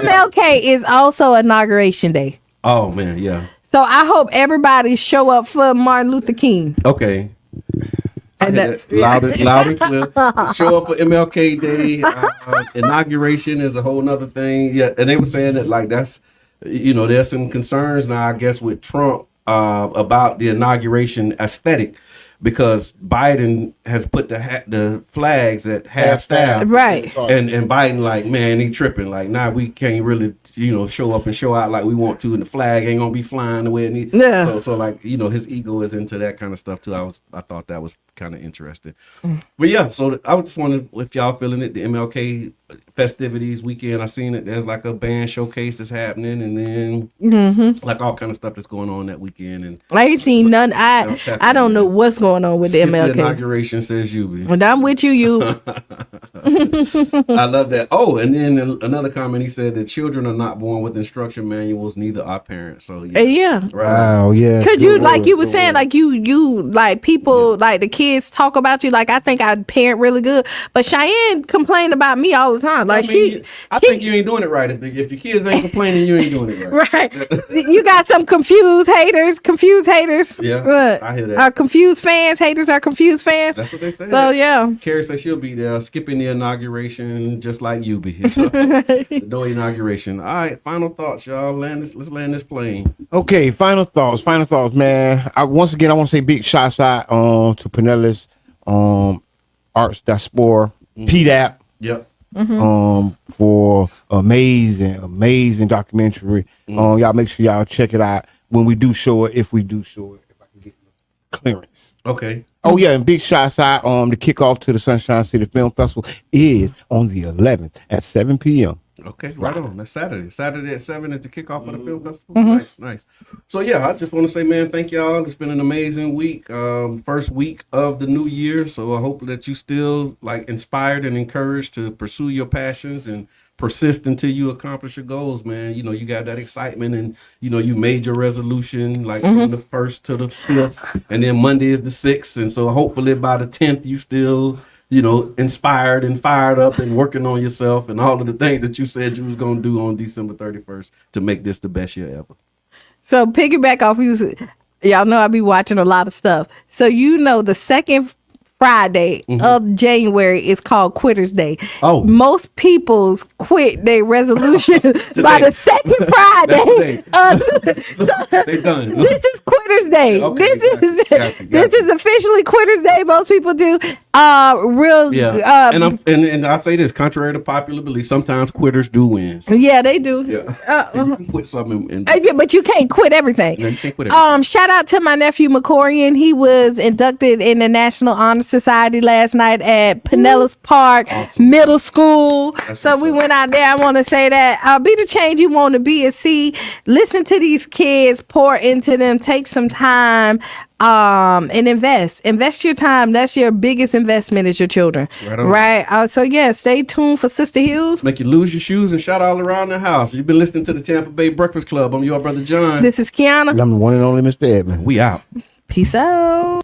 MLK is also inauguration day. Oh man, yeah. So I hope everybody show up for Martin Luther King. Okay. And And loud and clear. Show up for MLK Day. Inauguration is a whole nother thing. Yeah, and they were saying that like that's, you know, there's some concerns now, I guess, with Trump about the inauguration aesthetic because Biden has put the flags at half staff. Right. And Biden like, man, he tripping. Like, nah, we can't really, you know, show up and show out like we want to, and the flag ain't gonna be flying the way it needs. Yeah. So like, you know, his ego is into that kind of stuff too. I thought that was kind of interesting. But yeah, so I was just wondering if y'all feeling it, the MLK festivities weekend. I seen it. There's like a band showcase that's happening, and then like all kind of stuff that's going on that weekend. And I ain't seen none. I don't know what's going on with the skip the MLK. inauguration, says you. When I'm with you. I love that. Oh, and then another comment, he said that children are not born with instruction manuals, neither are parents. So yeah, Yeah. right. Wow, yeah. Cause you Good like word, you were good saying word. like you like people like the kids talk about you like I think I parent really good, but Cheyenne complained about me all the time. Like I mean, I she think you ain't doing it right. If your kids ain't complaining, you ain't doing it right. right. You got some confused haters. Yeah, I hear that. Are confused fans. Haters are confused fans. That's what they say. So yeah. Carrie says she'll be there skipping the inauguration just like you be. So, no inauguration. All right, final thoughts, y'all. Let's land this plane. Okay, final thoughts, man. Once again I want to say big shots out to Pinellas, Arts Diaspora, PDAP, Yep. for amazing documentary. Y'all make sure y'all check it out when we do show it, if we do show it, if I can get clearance. Okay. Oh yeah, and big shots out the kickoff to the Sunshine City Film Festival is on the 11th at 7 p.m. Okay, right on. That's Saturday. Saturday at 7 is the kickoff of the film festival. Nice. So yeah, I just want to say, man, thank y'all. It's been an amazing week. First week of the new year. So I hope that you still like inspired and encouraged to pursue your passions and persist until you accomplish your goals, man. You know, you got that excitement and you know, you made your resolution like from the 1st to the 5th. And then Monday is the 6th. And so hopefully by the 10th you still inspired and fired up and working on yourself and all of the things that you said you was going to do on December 31st to make this the best year ever. So piggyback off y'all know I be watching a lot of stuff. So the second Friday of January is called Quitters Day. Oh. Most people's quit their resolution by the second Friday. They done. This is Quitters Day. Okay, gotcha. This is officially Quitters Day. Most people do. And I say this, contrary to popular belief, sometimes quitters do win. Yeah, they do. Yeah. You can quit something and But you can't quit everything. No, you can't quit everything. Shout out to my nephew McCorian. He was inducted in the National Honor Society last night at Pinellas Park Middle School. So we went out there. I want to say that be the change you want to be and see. Listen to these kids, pour into them, take some time, and invest your time. That's your biggest investment is your children. Right. So yeah, stay tuned for Sister Hughes. Make you lose your shoes and shout all around the house. You've been listening to the Tampa Bay Breakfast Club. I'm your brother John. This is Kiana. I'm the one and only Mr. Edmond. We out. Peace out.